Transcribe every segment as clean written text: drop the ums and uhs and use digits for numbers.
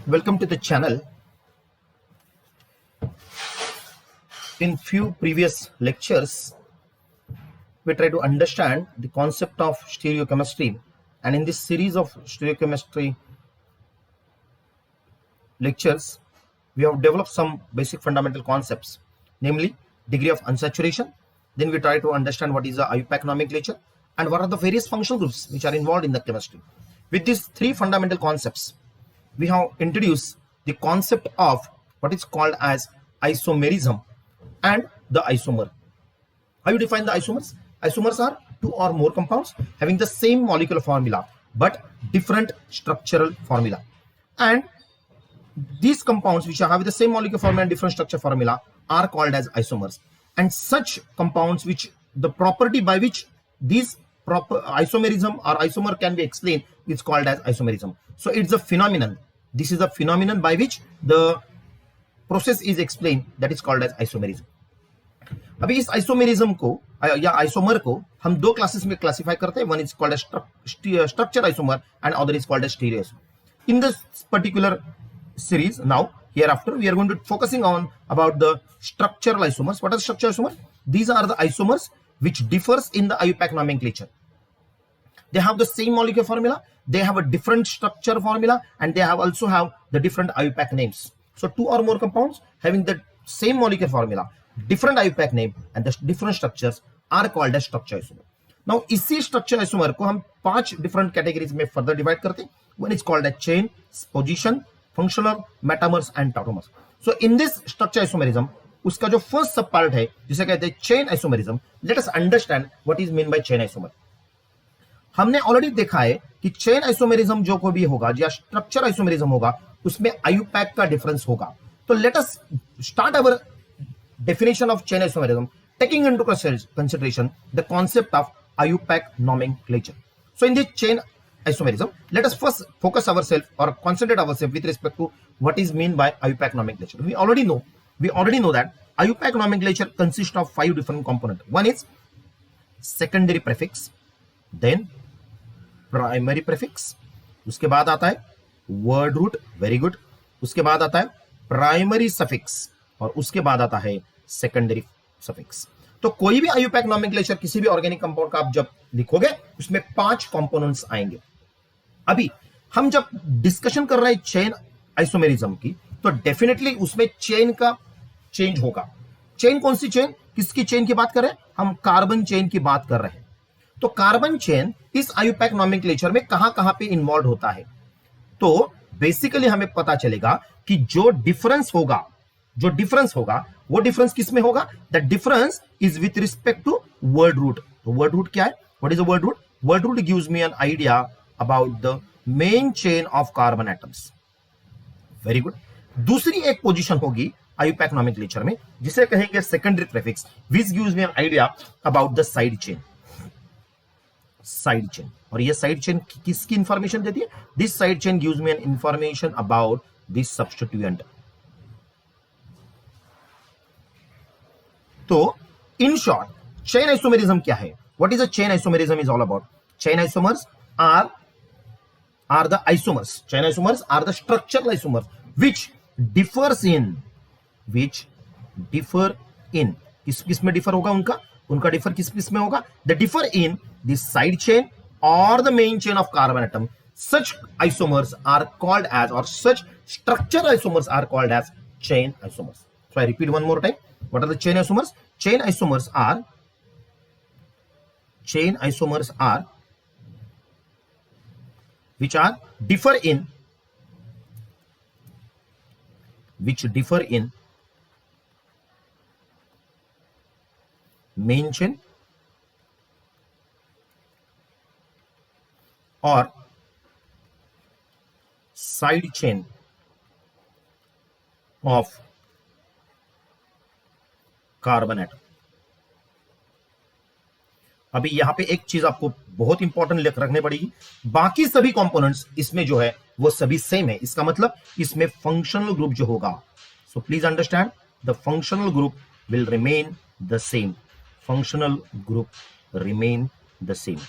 Welcome to the channel. In few previous lectures, we try to understand the concept of stereochemistry, and in this series of stereochemistry lectures, we have developed some basic fundamental concepts, namely degree of unsaturation. Then we try to understand what is the IUPAC nomenclature and what are the various functional groups which are involved in the chemistry. With these three fundamental concepts, we have introduced the concept of what is called as isomerism and the isomer. How you define the isomers? Isomers are two or more compounds having the same molecular formula but different structural formula. And these compounds which have the same molecular formula and different structure formula are called as isomers. And such compounds which the property by which these isomerism or isomer can be explained is called as isomerism. So it's a phenomenon. This is a phenomenon by which the process is explained, that is called as isomerism. अभी इस isomerism को या isomer को हम दो classes में classify करते हैं. One is called as structure isomer and other is called as stereo isomer. In this particular series, now hereafter we are going to focusing on about the structural isomers. What are structural isomers? These are the isomers which differs in the IUPAC nomenclature. They have the same molecular formula, they have a different structure formula, and they have also have the different IUPAC names. So two or more compounds having the same molecular formula, different IUPAC name, and the different structures are called as structure isomer. Now इसी structure isomer को हम 5 different categories में further divide करते हैं. One is called as chain, position, functional, metamers and tautomers. So in this structure isomerism, उसका जो first sub part है जिसे कहते हैं chain isomerism, let us understand what is meant by chain isomer. हमने already देखा है कि चेन आइसोमेरिज्म जो कोई भी होगा या स्ट्रक्चर आइसोमेरिज्म होगा उसमें आईयूपैक का डिफरेंस होगा. तो let us start our definition of chain isomerism taking into consideration the concept of IUPAC nomenclature. So in this chain isomerism, let us first focus ourselves or concentrate ourselves with respect to what is meant by IUPAC nomenclature. We already know that IUPAC nomenclature consists of 5 different components. One is secondary prefix, then primary prefix, उसके बाद आता है word root, very good, उसके बाद आता है primary suffix और उसके बाद आता है सेकेंडरी सफिक्स. तो कोई भी आईयूपैक नोमेनक्लेचर किसी भी ऑर्गेनिक कंपाउंड का आप जब लिखोगे उसमें 5 कंपोनेंट्स आएंगे. अभी हम जब डिस्कशन कर रहे हैं चेन आइसोमेरिज्म की तो डेफिनेटली उसमें चेन का चेंज होगा. चेन कौन सी चेन, किसकी चेन की बात कर रहे हैं हम? कार्बन चेन की बात कर रहे हैं. तो कार्बन चेन इस आईयूपैक नोमेनक्लेचर में कहां पे इन्वॉल्व होता है? तो बेसिकली हमें पता चलेगा कि जो डिफरेंस होगा वो डिफरेंस किस में होगा? The difference is with respect to word root. तो वर्ड रूट क्या है? What is a word root? Word root gives me an idea about the main chain of carbon atoms. Very good. दूसरी एक position होगी IUPAC nomenclature में जिसे कहेंगे secondary prefix, which gives me an idea about the side chain. Side chain, और ये side chain किसकी information देती है? This side chain gives me an information about this substituent. तो इन शॉर्ट चेन आइसोमेरिज्म क्या है? What is a chain isomerism is all about? Chain isomers are the isomers. Chain isomers are the structural isomers which differ in किस में differ होगा? उनका differ किस में होगा? The differ in the side chain और the main chain of carbon atom. Such isomers are called as, or such structural isomers are called as chain isomers. So I repeat one more time. What are the chain isomers? Chain isomers are which differ in main chain or side chain of carbon atom. अभी यहां पे एक चीज आपको बहुत important लिख रखने पड़ेगी. बाकी सभी कंपोनेंट्स इसमें जो है वो सभी सेम है. इसका मतलब इसमें फंक्शनल ग्रुप जो होगा, so please understand the functional group will remain the same. Functional group remain the same.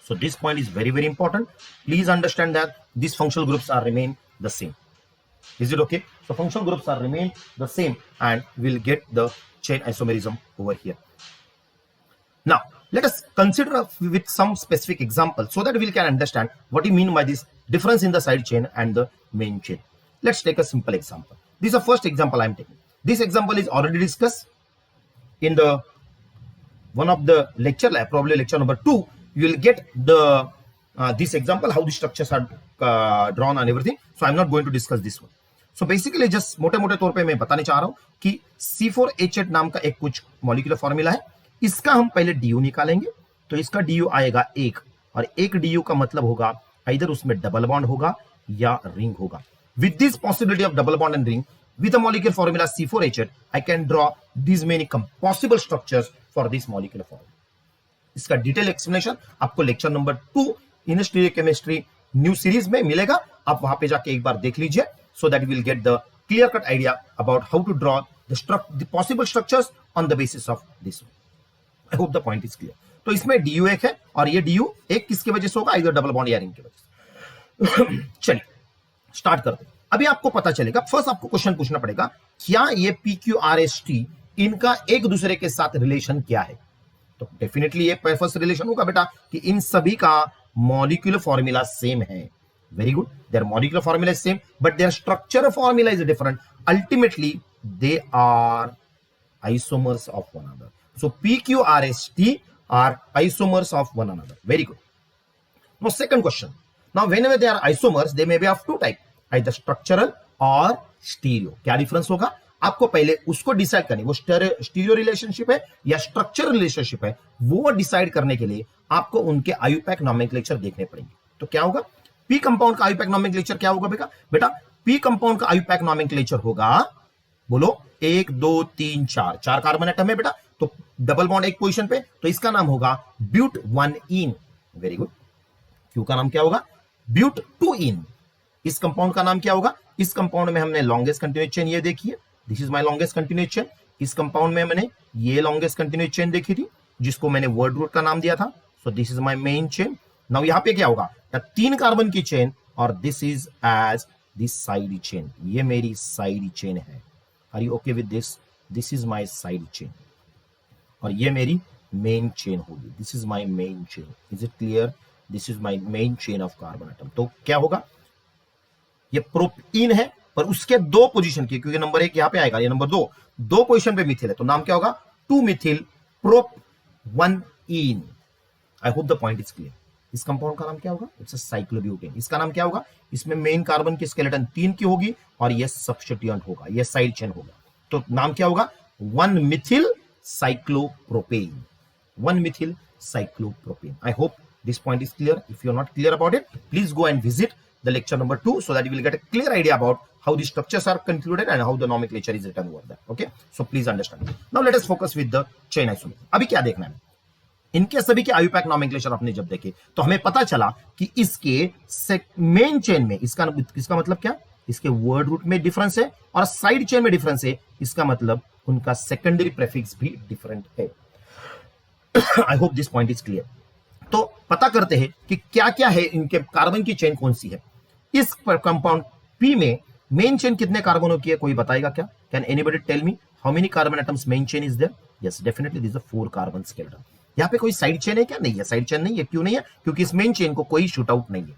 So this point is very, very important. Please understand that these functional groups are remain the same. Is it okay? So functional groups are remain the same and we'll get the chain isomerism over here. Now, let us consider with some specific examples so that we can understand what you mean by this difference in the side chain and the main chain. Let's take a simple example. This is the first example I'm taking. This example is already discussed in the one of the lecture, probably lecture number 2. You will get the this example, how the structures are drawn and everything. So I'm not going to discuss this one. So basically just मोटे-मोटे तौर पे मैं बताने चाह रहा हूं कि C4H8 नाम का एक कुछ मॉलिक्यूलर फॉर्मूला है. इसका हम पहले DU निकालेंगे. तो इसका DU आएगा 1 और 1 DU का मतलब होगा इधर उसमें डबल बॉन्ड होगा या रिंग होगा. With this possibility of double bond and ring, with the molecular formula C4H8, I can draw these many possible structures for this molecular formula. इसका डिटेल एक्सप्लेनेशन आपको लेक्चर नंबर 2 इन stereochemistry new series में मिलेगा. आप वहां पे जाके एक बार देख लीजिए so that you will get the clear cut idea about how to draw the possible structures on the basis of this one. I hope the point is clear. तो इसमें DU एक है और ये DU एक किसकी वजह से होगा, इधर डबल बॉन्ड या रिंग की वजह से. चलिए स्टार्ट करते हैं. अभी आपको पता चलेगा, फर्स्ट आपको क्वेश्चन पूछना पड़ेगा, क्या ये PQRST इनका एक दूसरे के साथ रिलेशन क्या है. तो डेफिनेटली ये फर्स्ट रिलेशन होगा बेटा कि इन सभी का मॉलिक्यूलर फॉर्मूला सेम है. Very good, their molecular formula is same but their structure formula is different. Ultimately they are isomers of one another. So PQRST are isomers of one another. Very good. Now second question. Now whenever they are isomers, they may be of two type, either structural or stereo. क्या difference होगा आपको पहले उसको decide करनी, वो stereo relationship है या structural relationship है, वो डिसाइड करने के लिए आपको उनके आयुपैक नॉमेनक्लेचर देखने पड़ेंगे. तो क्या होगा, पी कंपाउंड का आयुपैक नॉमेनक्लेचर क्या होगा बेटा पी कंपाउंड का आयुपैक नॉमेनक्लेचर होगा, बोलो 1 2 3 4 4 कार्बन एटम है बेटा, तो डबल बॉन्ड एक पोजीशन पे, तो इसका नाम होगा but 1 ene. Very good. Q का नाम क्या होगा, ब्यूट 2 इन. इस कंपाउंड का नाम क्या होगा, इस कंपाउंड में हमने लॉन्गेस्ट कंटिन्यूस चेन ये देखिए, this is my longest continuous chain. इस कंपाउंड में मैंने ये लॉन्गेस्ट कंटिन्यूस चेन देखी थी जिसको मैंने वर्ड रूट का नाम दिया था. So this is my main chain. Now यहां पे क्या होगा, 3 कार्बन की चेन और this is as this side chain. ये मेरी साइड चेन है. Are you okay with this? This is my side chain और ये मेरी मेन चेन होगी. This is my main chain. Is it clear? This is my main chain of carbon atom. तो क्या होगा, ये प्रोपीन है पर उसके 2 पोजीशन की, क्योंकि नंबर 1 यहां पे आएगा, ये नंबर 2 पोजीशन पे मिथिल है, तो नाम क्या होगा, 2 Mithil prop 1 in. I hope the point is clear. इस कंपाउंड का नाम क्या होगा, इट्स अ साइक्लोब्यूटेन. इसका नाम क्या होगा, इसमें मेन कार्बन की स्केलेटन 3 की होगी और ये सब्स्टिट्यूएंट होगा, ये साइड चेन होगा. तो नाम क्या होगा, 1 Mithil cyclopropane. 1 Mithil cyclopropane. I hope this point is clear. If you are not clear about it, please go and visit the lecture number 2 so that you will get a clear idea about how the structures are concluded and how the nomenclature is written over there. Okay, so please understand. Now let us focus with the chain isomer. अभी क्या देखना है, इनके सभी के IUPAC nomenclature आपने जब देखे तो हमें पता चला कि इसके मेन चेन में इसका मतलब क्या, इसके वर्ड रूट में डिफरेंस है और साइड चेन में डिफरेंस है. इसका मतलब उनका सेकेंडरी प्रेफिक्स भी डिफरेंट है. I hope this point is clear. तो पता करते हैं कि क्या क्या है, इनके कार्बन की चेन कौन सी है. इस कंपाउंड पी में मेन चेन कितने कार्बनों की है, कोई बताएगा क्या? Can anybody tell me how many carbon atoms main chain is there? Yes, definitely this is 4 carbon skeleton. यहां पे कोई साइड चेन है क्या? नहीं है, साइड चेन नहीं है. क्यों नहीं है? क्योंकि इस मेन चेन को कोई शूट आउट नहीं है.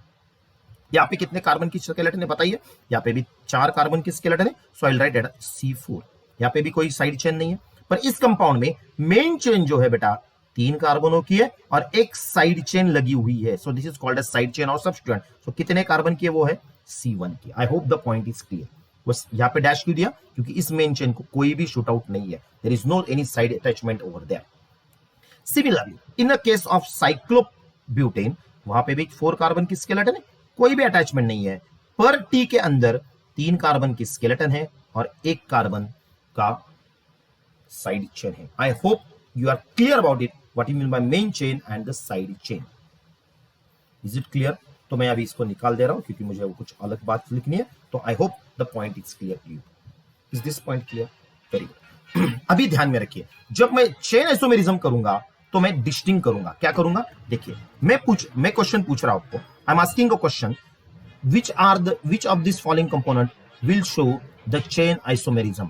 यहां पे कितने कार्बन की स्केलेटन है बताइए? यहां पे भी 4 कार्बन की स्केलेटन है, so I will write at C4. यहां पे भी कोई साइड चेन नहीं है, पर इस कंपाउंड में मेन चेन जो है बेटा 3 कार्बनों की है और एक साइड चेन लगी हुई है. So this is called as side chain और सब्स्टिट्यूएंट. सो कितने कार्बन की है, वो है C1 की. I hope the point is clear. बस यहां पे डैश क्यों दिया, क्योंकि इस मेन चेन को कोई भी शूट आउट नहीं है. There is no any side attachment over there. Similarly in the case of cyclobutane, वहां पे भी 4 कार्बन की स्केलेटन है, कोई भी अटैचमेंट नहीं है, पर टी के अंदर 3 कार्बन की स्केलेटन है और 1 कार्बन का साइड चेन है. I hope you are clear about it, what you mean by main chain and the side chain. Is it clear? तो मैं अभी इसको निकाल दे रहा हूं क्योंकि मुझे वो कुछ अलग बात लिखनी है. तो I hope the point is clear to you. Is this point clear? Very good. अभी ध्यान में रखिए, जब मैं चेन आइसोमेरिज्म करूंगा तो मैं डिस्टिंग करूंगा। क्या करूंगा? देखिए, मैं क्वेश्चन पूछ रहा हूं आपको। I am asking a question, which of this following component will show the chain isomerism?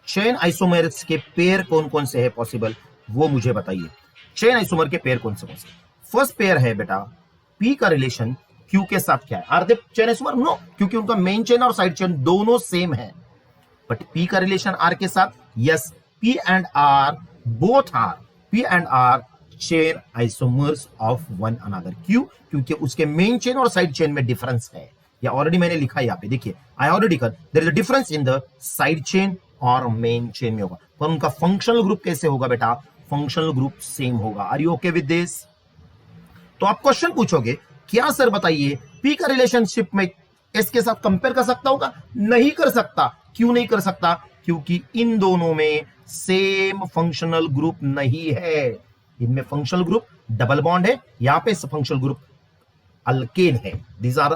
Chain isomers के पेयर कौन कौन से है पॉसिबल, वो मुझे बताइए। चेन आइसोमर के पेयर कौन से? फर्स्ट पेयर है बेटा, पी का रिलेशन क्यू के साथ क्या है? Are they chain isomer? No, क्योंकि उनका मेन चेन और साइड चेन दोनों सेम है। बट पी का रिलेशन आर के साथ, yes, P and R chain isomers of one another. क्यों? क्योंकि उसके मेन चेन और साइड चेन में डिफरेंस है। या ऑलरेडी मैंने लिखा है यहाँ पे, देखिए, आई ऑलरेडी कर, there is a difference in the side chain और मेन चेन में होगा, पर उनका फंक्शनल ग्रुप कैसे होगा बेटा? फंक्शनल ग्रुप सेम होगा। Are you okay with this? तो आप क्वेश्चन पूछोगे, क्या सर बताइए, पी का रिलेशनशिप में एस के साथ कंपेयर कर सकता होगा? नहीं कर सकता। क्यों नहीं कर सकता? क्योंकि इन दोनों में सेम फंक्शनल ग्रुप नहीं है। इनमें फंक्शनल ग्रुप डबल बॉन्ड है, यहां पे फंक्शनल ग्रुप अल्केन है। दीज आर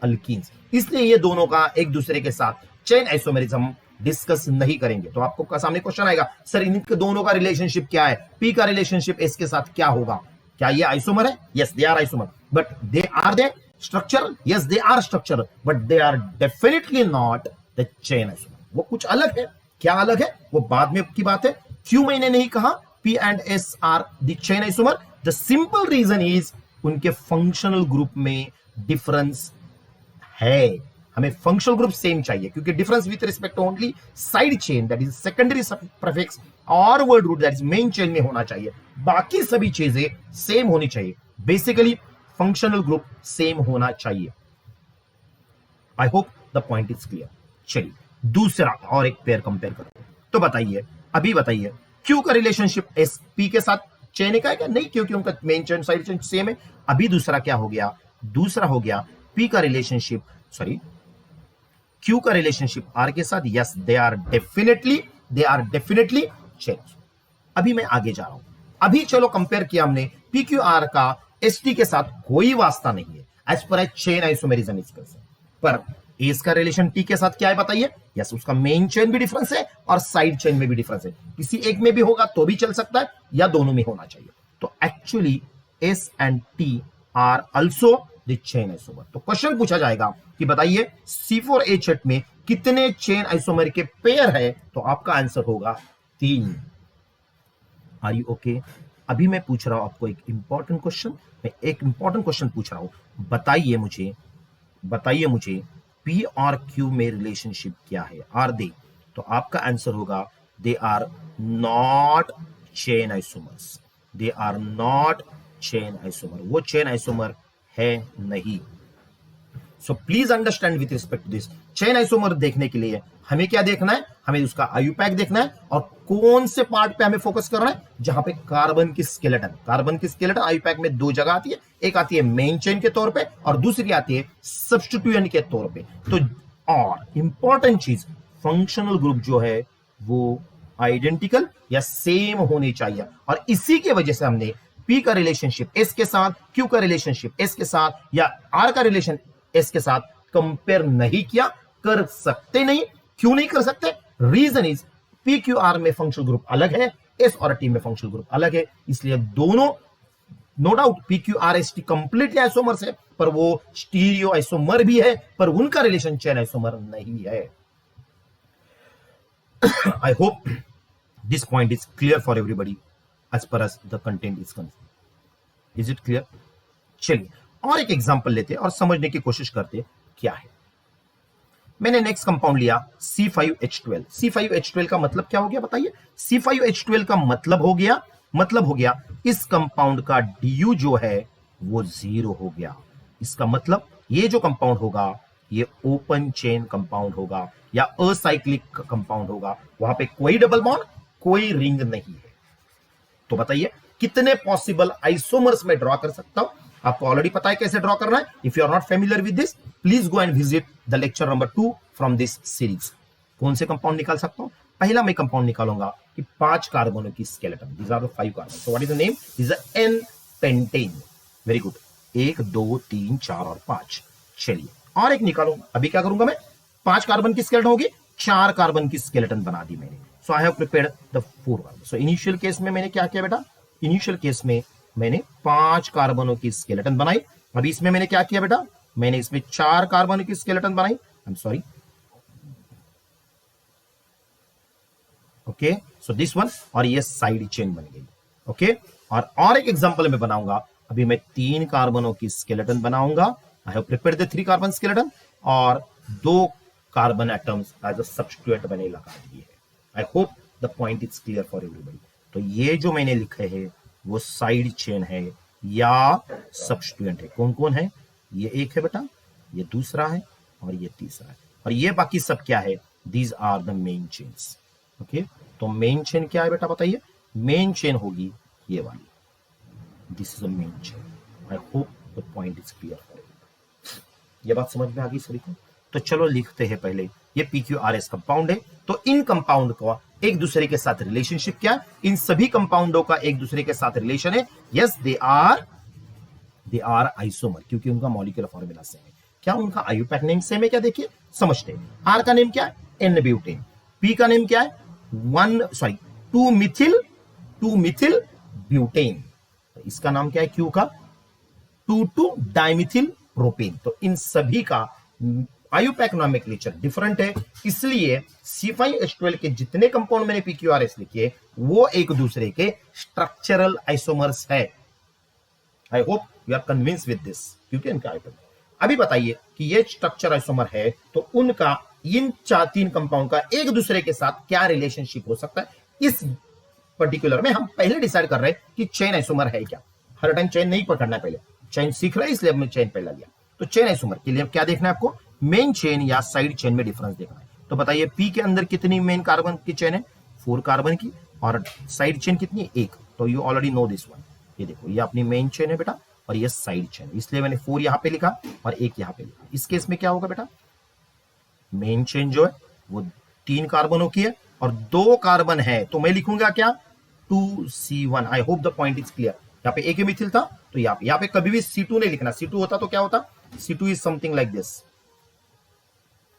अल्कीन्स, इसलिए ये दोनों का एक दूसरे के साथ चेन आइसोमेरिज्म डिस्कस नहीं करेंगे। तो आपको सामने क्वेश्चन आएगा, सर इनके दोनों का रिलेशनशिप क्या है? पी का रिलेशनशिप एस के साथ क्या होगा? क्या ये आइसोमर है? Yes, they are isomer. But they structure? Yes, they are structure, but they are definitely not the chain isomer. वो कुछ अलग है। क्या अलग है वो बाद में की बात है। क्यों मैंने नहीं कहा P and S are the chain isomer? The simple reason is उनके फंक्शनल ग्रुप में डिफरेंस है। हमें फंक्शनल ग्रुप सेम चाहिए, क्योंकि difference with respect to only side chain, that is secondary prefix, और word root that is main chain में होना चाहिए। बाकी सभी चीजें सेम होनी चाहिए। बेसिकली फंक्शनल ग्रुप सेम होना चाहिए। आई hope the point is clear. चलिए दूसरा और एक पेयर कंपेयर करो। तो बताइए, अभी बताइए, क्यू का रिलेशनशिप एस पी के साथ चेन का है क्या? नहीं, क्योंकि उनका main chain side chain same है। अभी दूसरा क्या हो गया? दूसरा हो गया पी का रिलेशनशिप, सॉरी, क्यू का रिलेशनशिप आर के साथ। Yes, they are definitely chain. अभी मैं आगे जा रहा हूं। अभी चलो कंपेयर किया हमने पी क्यू आर का एस टी के साथ, कोई वास्ता नहीं है एज पर चेन आइसोमेरिज्म इसका। पर एस का रिलेशन टी के साथ क्या है बताइए? यस, उसका मेन चेन भी डिफरेंस है और साइड चेन में भी डिफरेंस है। किसी एक में भी होगा तो भी चल सकता है, या दोनों में होना चाहिए। तो actually S and T R also the chain isomer. तो क्वेश्चन पूछा जाएगा कि बताइए C4H8 में कितने चेन आइसोमर के पेयर है? तो आपका आंसर होगा 3। Are you okay? अभी मैं पूछ रहा हूं आपको एक इंपॉर्टेंट क्वेश्चन। मैं एक इंपॉर्टेंट क्वेश्चन पूछ रहा हूं, बताइए मुझे पी और क्यू में रिलेशनशिप क्या है? Are they? तो आपका आंसर होगा they are not chain isomers. They are not chain isomer. वो चेन आइसोमर है नहीं। So please understand with respect to this. Chain isomer देखने के लिए हमें क्या देखना है? हमें उसका आयुपैक देखना है, और कौन से पार्ट पे हमें फोकस करना है? जहां पे कार्बन की स्केलेटन आयुपैक में 2 जगह आती है। एक आती है मेन चेन के तौर पे और दूसरी आती है सब्स्टिट्यूएंट के तौर पे। तो और इंपॉर्टेंट चीज, फंक्शनल ग्रुप जो है वो आइडेंटिकल या सेम होनी चाहिए। और इसी की वजह से हमने पी का रिलेशनशिप एस के साथ, क्यू का रिलेशनशिप एस के साथ, या आर का रिलेशन एस के साथ कंपेयर नहीं किया। कर सकते नहीं। क्यों नहीं कर सकते? Reason is P Q R में फंक्शनल ग्रुप अलग है, एस और टी में फंक्शनल ग्रुप अलग है। इसलिए दोनों, no doubt, P Q R S T completely isomers है, पर वो स्टीरियो आइसोमर भी है, पर उनका रिलेशन चेन आइसोमर नहीं है। I hope this point is clear for everybody as far as the content is concerned. Is it clear? चलिए और एक एग्जांपल लेते हैं और समझने की कोशिश करते क्या है। मैंने नेक्स्ट कंपाउंड लिया C5H12। C5H12 का मतलब क्या हो गया बताइए? C5H12 का मतलब हो गया इस कंपाउंड का DU जो है वो 0 हो गया। इसका मतलब ये जो कंपाउंड होगा ये ओपन चेन कंपाउंड होगा या असाइक्लिक कंपाउंड होगा। वहां पे कोई डबल बॉन्ड, कोई रिंग नहीं है। तो बताइए कितने पॉसिबल आइसोमर्स में ड्रॉ कर सकता हूं? आपको ऑलरेडी पता है कैसे ड्रॉ करना है। If you are not familiar with this, please go and visit the lecture number 2 from this series. कौन से कंपाउंड निकाल सकता हूं? पहला मैं कंपाउंड निकालूंगा कि 5 कार्बनों की skeleton. These are the 5 carbon. So what is the name? Is n pentane. Very good. 1 2 3 4 और 5। चलिए और एक निकालूंगा। अभी क्या करूंगा मैं? 5 कार्बन की स्केलेटन होगी, 4 कार्बन की स्केलेटन बना दी मैंने। So I have prepared the 4 carbon. So initial case में मैंने क्या किया बेटा, इनिशियल केस में मैंने 5 कार्बनों की स्केलेटन बनाई। अभी इसमें मैंने क्या किया बेटा, मैंने इसमें 4 कार्बन की स्केलेटन बनाई। आई am sorry, okay, so this one, और ये साइड चेन बन गई। ओके, और एक एग्जांपल में बनाऊंगा। अभी मैं 3 कार्बनों की स्केलेटन बनाऊंगा। I have prepared the 3 carbon skeleton, और 2 carbon atoms as a substituent मैंने लगा दिए है। I hope the point is clear for everybody. तो ये जो मैंने लिखे है वो साइड चेन है या सब्स्टिट्यूएंट है। कौन कौन है, ये एक है बेटा, ये दूसरा है, और ये तीसरा है, और ये बाकी सब क्या है, these are the main chains. Okay, तो मेन चेन क्या है बेटा बताइए, मेन चेन होगी ये वाली, this is a main chain. I hope the point is clear for everybody. ये बात समझ में आ गई सभी को। तो चलो लिखते हैं पहले, ये PQRS कंपाउंड है। तो इन कंपाउंड का एक दूसरे के साथ रिलेशनशिप क्या है, इन सभी कंपाउंडों का एक दूसरे के साथ रिलेशन है, यस दे आर आइसोमर, क्योंकि उनका मॉलिक्यूलर फॉर्मूला सेम है। क्या उनका आईयूपैक नेम सेम है क्या, देखिए समझते हैं। आर का नेम क्या है, एन ब्यूटेन। पी का नेम क्या है, 2 मिथिल ब्यूटेन। तो इसका नाम क्या है, क्यू का 2 डाइमिथिल प्रोपेन। तो इन सभी का आईयूपैक नॉमेनक्लेचर डिफरेंट है, इसलिए C5H12 के जितने कंपाउंड मैंने PQRS लिखे वो एक दूसरे के स्ट्रक्चरल आइसोमर्स है। I hope you are convince with this, क्योंकि इनका आइटम। अभी बताइए कि ये स्ट्रक्चर आइसोमर है, तो उनका इन 3 कंपाउंड का एक दूसरे के साथ क्या रिलेशनशिप हो सकता है, इस पर्टिकुलर में हम पहले डिसाइड कर रहे हैं कि चेन आइसोमर है क्या। हर टाइम चेन नहीं पकड़ना है, पहले चेन सीख रहे हैं इसलिए हमने चेन पहला लिया। तो चेन आइसोमर के लिए क्या देखना है आपको, मेन चेन या साइड चेन में डिफरेंस देखना है। तो बताइए पी के अंदर कितनी मेन कार्बन की चेन है, 4 कार्बन की, और साइड चेन कितनी है, 1। तो you already know this one. ये देखो, ये अपनी मेन चेन है बेटा, और ये साइड चेन, इसलिए मैंने 4 यहां पे लिखा और 1 यहां पे लिखा। इस केस में क्या होगा बेटा, मेन चेन जो है वो 3 कार्बनों की है और 2 कार्बन है, तो मैं लिखूंगा क्या, 2C1। I hope the point is clear. यहाँ पे एक ही मिथिल था, तो यहाँ पे कभी भी C2 नहीं लिखना। C2 होता तो क्या होता, C2 is something like this.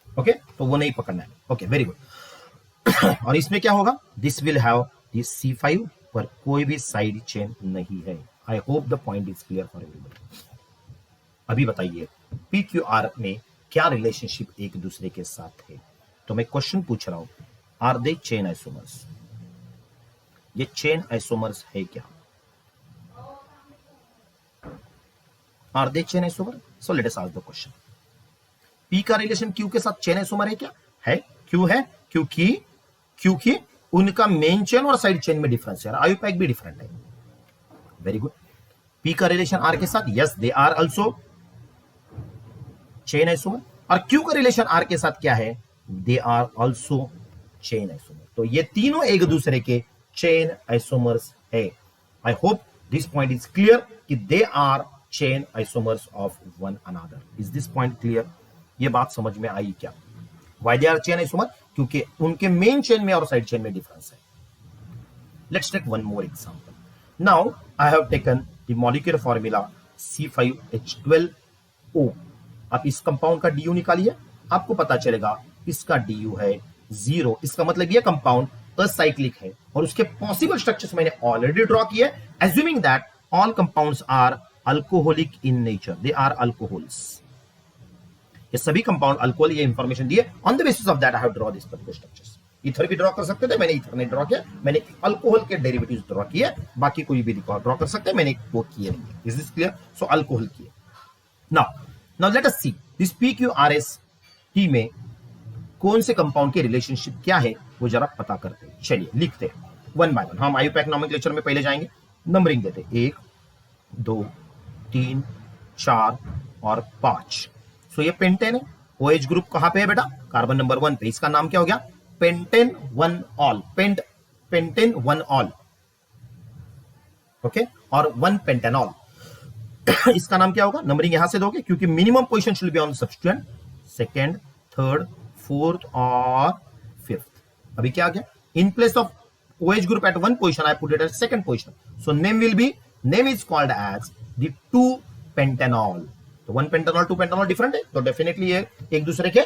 Okay, तो वो नहीं पकड़ना है। Okay, very good. और इसमें क्या होगा, this will have this C5 पर कोई भी साइड चेन नहीं है। I hope the point is clear for everybody. अभी बताइए PQR में क्या रिलेशनशिप एक दूसरे के साथ है। तो मैं क्वेश्चन पूछ रहा हूं, आर दे चेन आइसोमर्स, ये चेन आइसोमर्स है क्या, are they chain isomer. So let us ask the question, P का रिलेशन क्यू के साथ चेन आइसोमर है क्या, है, क्यों है, क्योंकि उनका मेन चेन और साइड चेन में डिफरेंस है, आईयूपैक भी डिफरेंट है। Very good. पी का रिलेशन आर के साथ, yes they are also chain isomer, और क्यू का रिलेशन आर के साथ क्या है, they are also chain isomer. तो ये तीनों एक दूसरे के चेन आइसोमर्स है। I hope this point is clear कि they are chain isomers of one another. Is this point clear, ये बात समझ में आई क्या, why they are chain isomer, क्योंकि उनके मेन चेन में और साइड चेन में डिफरेंस है। Let's take one more example. Now I have taken the molecular formula C5H12O। आप इस कंपाउंड का DU निकालिए, आपको पता चलेगा इसका DU है 0। इसका मतलब ये कंपाउंड असाइक्लिक है, और उसके पॉसिबल स्ट्रक्चर्स मैंने ऑलरेडी ड्रॉ किए, assuming that all compounds are alcoholic in nature, they are alcohols. ये सभी कंपाउंड अल्कोहल, ये इंफॉर्मेशन दिए, on the basis of that I have draw this particular structures. Ether भी ड्रॉ कर सकते थे, मैंने ईथर नहीं ड्रॉ किया, मैंने अल्कोहल के डेरिवेटिव्स ड्रॉ किए, बाकी कोई भी ड्रॉ कर सकते हैं, मैंने वो किए नहीं है। Is this clear? So alcohol किए। Now let us see this PQRS T में कौन से कंपाउंड के रिलेशनशिप क्या है, वो जरा पता करते हैं। चलिए लिखते हैं वन बाय वन। हम आईयूपैक नॉमेनक्लेचर में पहले जाएंगे, नंबरिंग देते हैं 1 2 3 4 और 5। सो ये पेंटेन है। OH ग्रुप कहां पे है बेटा, कार्बन नंबर 1 पे। इसका नाम क्या हो गया, pentane 1 all, pentane 1 all. Okay, और 1 पेंटेनॉल। इसका नाम क्या होगा, नंबरिंग यहां से दोगे, क्योंकि minimum position should be on substituent, second, third, fourth और फिफ्थ। अभी क्या आ गया, in place of OH group at 1 position I put it at 2nd position, so name is called as the 2-pentanol। तो 1 pentanol 2 pentanol different है, तो definitely ये एक दूसरे के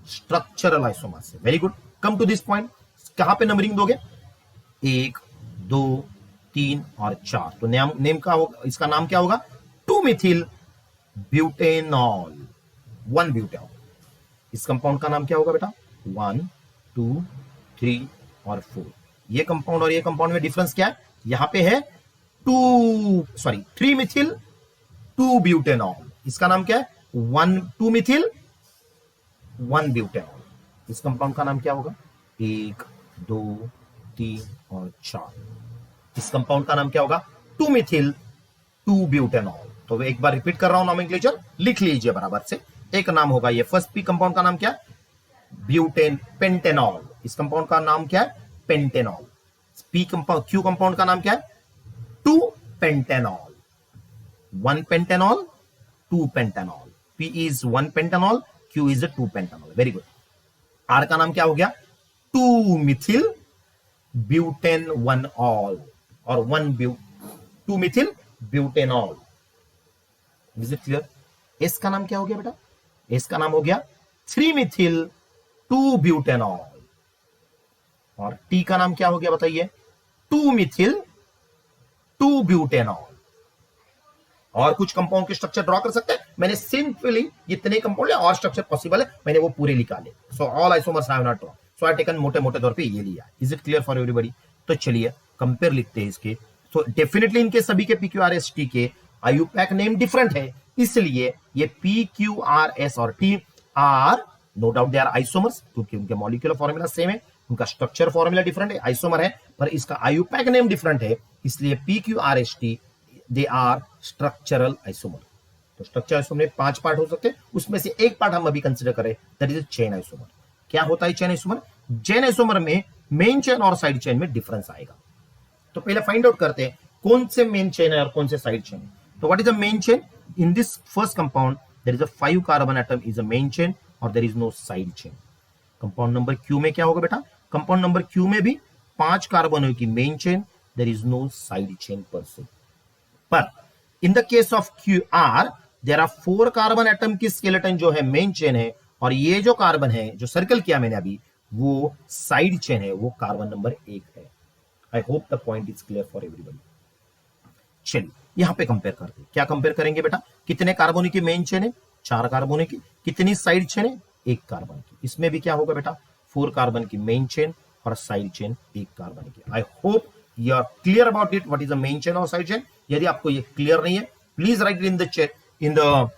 स्ट्रक्चरल आइसोमर्स है। Very good, come to this point, कहां पे नंबरिंग दोगे? 1, 2, 3 और 4। तो नेम का होगा, इसका नाम क्या होगा? 2 मिथिल ब्यूटेनॉल, 1 ब्यूटेनॉल। इस कंपाउंड का नाम क्या होगा बेटा? 1, 2, 3 और 4। ये कंपाउंड और ये कंपाउंड में डिफरेंस क्या है? यहां पे है 3 मिथिल 2 ब्यूटेनॉल। इसका नाम क्या है? 2 मिथिल 1 ब्यूटेनॉल। इस कंपाउंड का नाम क्या होगा? 1, 2, 3 और 4। इस कंपाउंड का नाम क्या होगा? 2 मिथिल 2 ब्यूटेनॉल। तो एक बार रिपीट कर रहा हूं, नॉमेनक्लेचर लिख लीजिए बराबर से। एक नाम होगा ये फर्स्ट पी कंपाउंड का नाम क्या है? पेंटेनॉल। इस कंपाउंड का नाम क्या है? Pentanol. P compound Q compound का नाम क्या है? 2 pentanol. 1 pentanol 2 pentanol. P is 1 pentanol, Q is 2 pentanol. Very good. R का नाम क्या हो गया? 2 मिथिल ब्यूटेन 1 ऑल और 2 Mithil butanol. Is it clear? S का नाम क्या हो गया बेटा? एस का नाम हो गया 3 मिथिल 2 ब्यूटेनॉल। और टी का नाम क्या हो गया बताइए? 2 मिथिल 2 ब्यूटेनॉल। और कुछ कंपाउंड के स्ट्रक्चर ड्रॉ कर सकते हैं? मैंने सिंपली जितने कंपाउंड और स्ट्रक्चर पॉसिबल है मैंने वो पूरे निकाले। So all isomers I have not draw, so I taken मोटे मोटे तौर पे ये लिया। Is it clear for everybody? तो चलिए कंपेयर लिखते हैं इसके। तो डेफिनेटली इनके सभी के पीक्यूआरएसटी के आईयूपैक नेम डिफरेंट है, इसलिए ये पीक्यूआरएस और T are no doubt they are isomers, क्योंकि उनके मॉलिक्यूलर फॉर्मूला सेम है, उनका स्ट्रक्चर फॉर्मूला डिफरेंट है, आइसोमर है, पर इसका आईयूपैक नेम डिफरेंट है, इसलिए PQRST they are structural isomer. तो स्ट्रक्चर आइसोमर में 5 पार्ट हो सकते हैं, उसमें से एक पार्ट हम अभी कंसीडर करें, दैट इज चेन आइसोमर। क्या होता है चेन आइसोमर? चेन आइसोमर में मेन चेन और साइड चेन में डिफरेंस आएगा। तो पहले फाइंड आउट करते हैं कौन से मेन चेन है और कौन से साइड चेन है। तो what is the main chain? In this first compound there is a 5 carbon atom is a main chain और there is no side chain. Compound number Q में क्या होगा बेटा? कंपाउंड नंबर क्यू में भी 5 carbon की main chain, there is no side chain per se. पर in the case of Q R there are 4 carbon atom की skeleton जो है मेन चेन है, और ये जो कार्बन है जो सर्कल किया मैंने अभी वो साइड चेन है, वो कार्बन नंबर 1 है। I hope the point is clear for everybody. चलिए यहां पे कंपेयर करते हैं। क्या कंपेयर करेंगे बेटा? कितने कार्बन की मेन चेन है? 4 कार्बन की। कितनी साइड चेन है? 1 कार्बन की। इसमें भी क्या होगा बेटा? 4 कार्बन की मेन चेन और साइड चेन 1 कार्बन की। I hope you are clear about it, what is the main chain और साइड चेन। यदि आपको ये क्लियर नहीं है, please write in the chat in the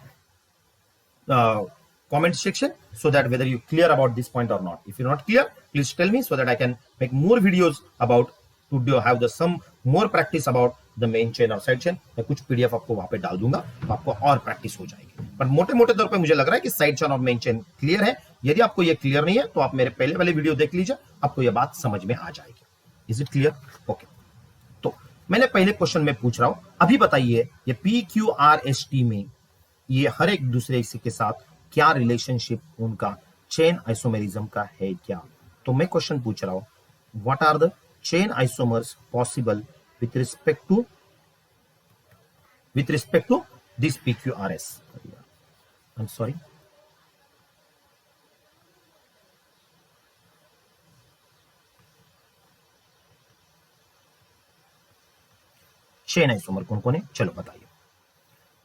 comment section so that whether you clear about this point or not. If you're not clear, please tell me so that I can make more videos about to have the some more practice about the main chain और side chain. मैं कुछ PDF आपको वहां पे डाल दूंगा तो आपको और प्रैक्टिस हो जाएगी। पर मोटे मोटे तौर पे मुझे लग रहा है कि साइड चेन और मेन चेन क्लियर है। यदि आपको ये क्लियर नहीं है तो आप मेरे पहले वाले वीडियो देख लीजिए, आपको ये बात समझ में आ जाएगी। Is it clear? ओके। तो मैंने पहले क्वेश्चन में पूछ रहा हूं, अभी बताइए ये PQRST में ये हर एक दूसरे के साथ क्या रिलेशनशिप उनका चेन आइसोमेरिज्म का है क्या? तो मैं क्वेश्चन पूछ रहा हूं, what are the chain isomers possible with respect to this PQRS? I am sorry, chain isomer कौन कौन है? चलो बताइए,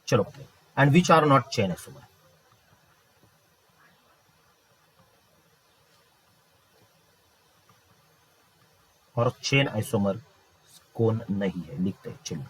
चलो बताइए। And which are not chain isomer? और चेन आइसोमर कौन नहीं है? लिखते हैं। चलिए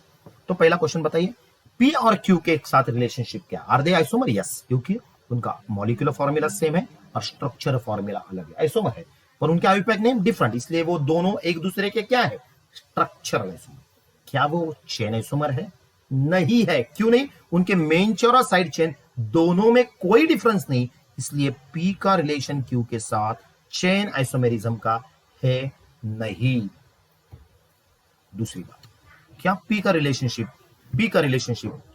तो पहला क्वेश्चन बताइए, पी और क्यू के साथ रिलेशनशिप क्या? Are they isomer? यस, क्योंकि उनका मॉलिक्यूलर फॉर्मूला सेम है और स्ट्रक्चर फॉर्मूला अलग है, आइसोमर है, पर उनके आईयूपैक नेम डिफरेंट, इसलिए वो दोनों एक दूसरे के क्या है? Structural isomer. क्या वो चेन आइसोमर है? नहीं है। क्यों नहीं? उनके मेन चेन और साइड चेन दोनों में कोई डिफरेंस नहीं, इसलिए पी का रिलेशन क्यू के साथ चेन आइसोमेरिज्म का है नहीं। दूसरी बात, क्या पी का रिलेशनशिप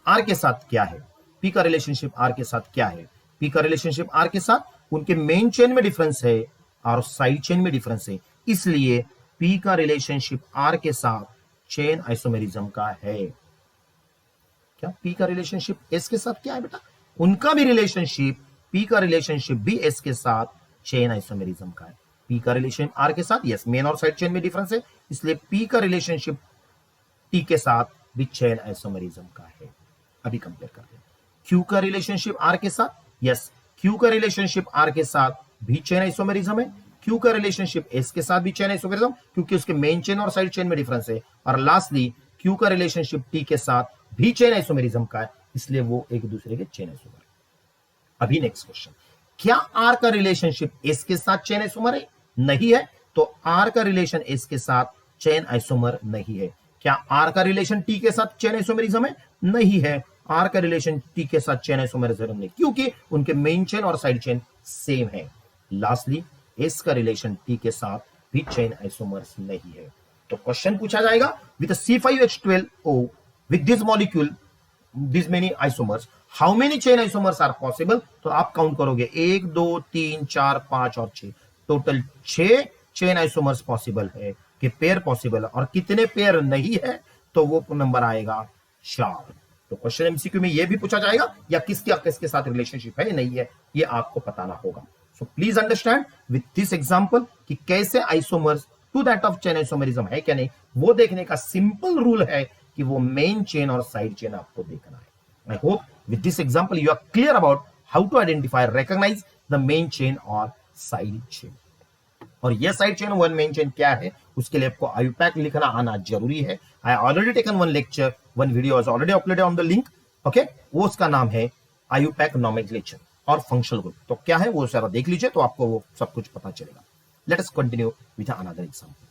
आर के साथ क्या है? पी का रिलेशनशिप आर के साथ क्या है? पी का रिलेशनशिप आर के साथ उनके मेन चेन में डिफरेंस है और साइड चेन में डिफरेंस है, इसलिए पी का रिलेशनशिप आर के साथ चेन आइसोमेरिज्म का है। क्या पी का रिलेशनशिप एस के साथ क्या है बेटा? उनका भी रिलेशनशिप, पी का रिलेशनशिप भी एस के साथ चेन आइसोमेरिज्म का है। पी का रिलेशनशिप आर के साथ, यस मेन और साइड चेन में डिफरेंस है, इसलिए पी का रिलेशनशिप टी के साथ भी चेन आइसोमरिज्म का है। अभी कंपेयर करते हैं क्यू का रिलेशनशिप आर के साथ, यस क्यू का रिलेशनशिप आर के साथ भी चेन आइसोमरिज्म है, क्यू का रिलेशनशिप एस के साथ भी चेन आइसोमरिज्म, क्योंकि उसके मेन चेन और साइड चेन में डिफरेंस है, और लास्टली क्यू का रिलेशनशिप टी के साथ भी चेन आइसोमरिज्म का है, इसलिए वो एक दूसरे के चेन आइसोमर है। अभी नेक्स्ट क्वेश्चन, क्या आर का रिलेशनशिप एस के साथ चेन आइसोमर है? नहीं है, तो आर का रिलेशन एस के साथ चेन आइसोमर नहीं है। क्या आर का रिलेशन टी के साथ चेन आइसोमरिज्म है? नहीं है, आर का रिलेशन टी के साथ चेन आइसोमरिज्म नहीं, क्योंकि उनके मेन चेन और साइड चेन सेम है। लास्टली एस का रिलेशन टी के साथ भी चेन आइसोमर्स नहीं है। तो क्वेश्चन पूछा जाएगा with C5H12O with this molecule this many isomers how many chain isomers are possible? तो आप काउंट करोगे 1 2 3 4 5 और 6, टोटल 6 चेन आइसोमर्स पॉसिबल है कि पेयर पॉसिबल है, और कितने पेयर नहीं है तो वो नंबर आएगा 4। तो क्वेश्चन एमसीक्यू में ये भी पूछा जाएगा या किसके साथ रिलेशनशिप है नहीं है, ये आपको बताना होगा। So please understand with this example कि कैसे isomers to that of chain isomerism है क्या नहीं, वो देखने का सिंपल रूल है कि वो मेन चेन और साइड चेन आपको देखना है। I hope with this example you are clear about how to identify, recognize the main chain or side chain. और ये side chain one main chain क्या है, उसके लिए आपको आयुपैक लिखना आना जरूरी है। I already taken one lecture, one video is already uploaded on the link, okay, वो उसका नाम है आयुपैक नोमेनक्लेचर और फंक्शनल ग्रुप। तो क्या है वो सारा देख लीजिए, तो आपको वो सब कुछ पता चलेगा। Let us continue with another example.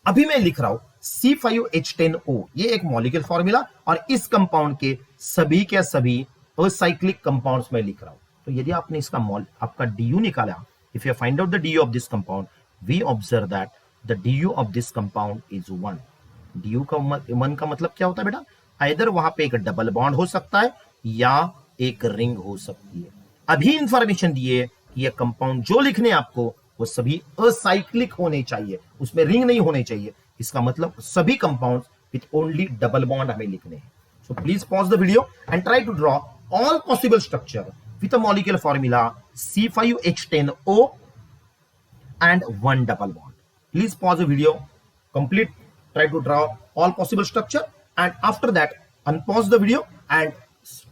अभी मैं लिख रहा हूं C5H10O, ये एक मॉलिक्यूल फॉर्मूला, और इस कंपाउंड के सभी असाइक्लिक कंपाउंड्स में लिख रहा हूं। तो यदि आपने इसका आपका DU निकाला, if you find out the DU of this compound, we observe that the DU of this compound is 1। DU का 1 का मतलब क्या होता है बेटा? आइदर वहां पे एक डबल बॉन्ड हो सकता है या एक रिंग हो सकती है। अभी इंफॉर्मेशन दिए कि ये कंपाउंड जो लिखने आपको वो सभी असाइक्लिक होने चाहिए, उसमें रिंग नहीं होने चाहिए। इसका मतलब सभी compounds with only double bond हमें लिखने हैं। So please pause the video and try to draw all possible structure with a molecular formula C5H10O and 1 double bond. Please pause the video, complete, try to draw all possible structure, and after that unpause the video and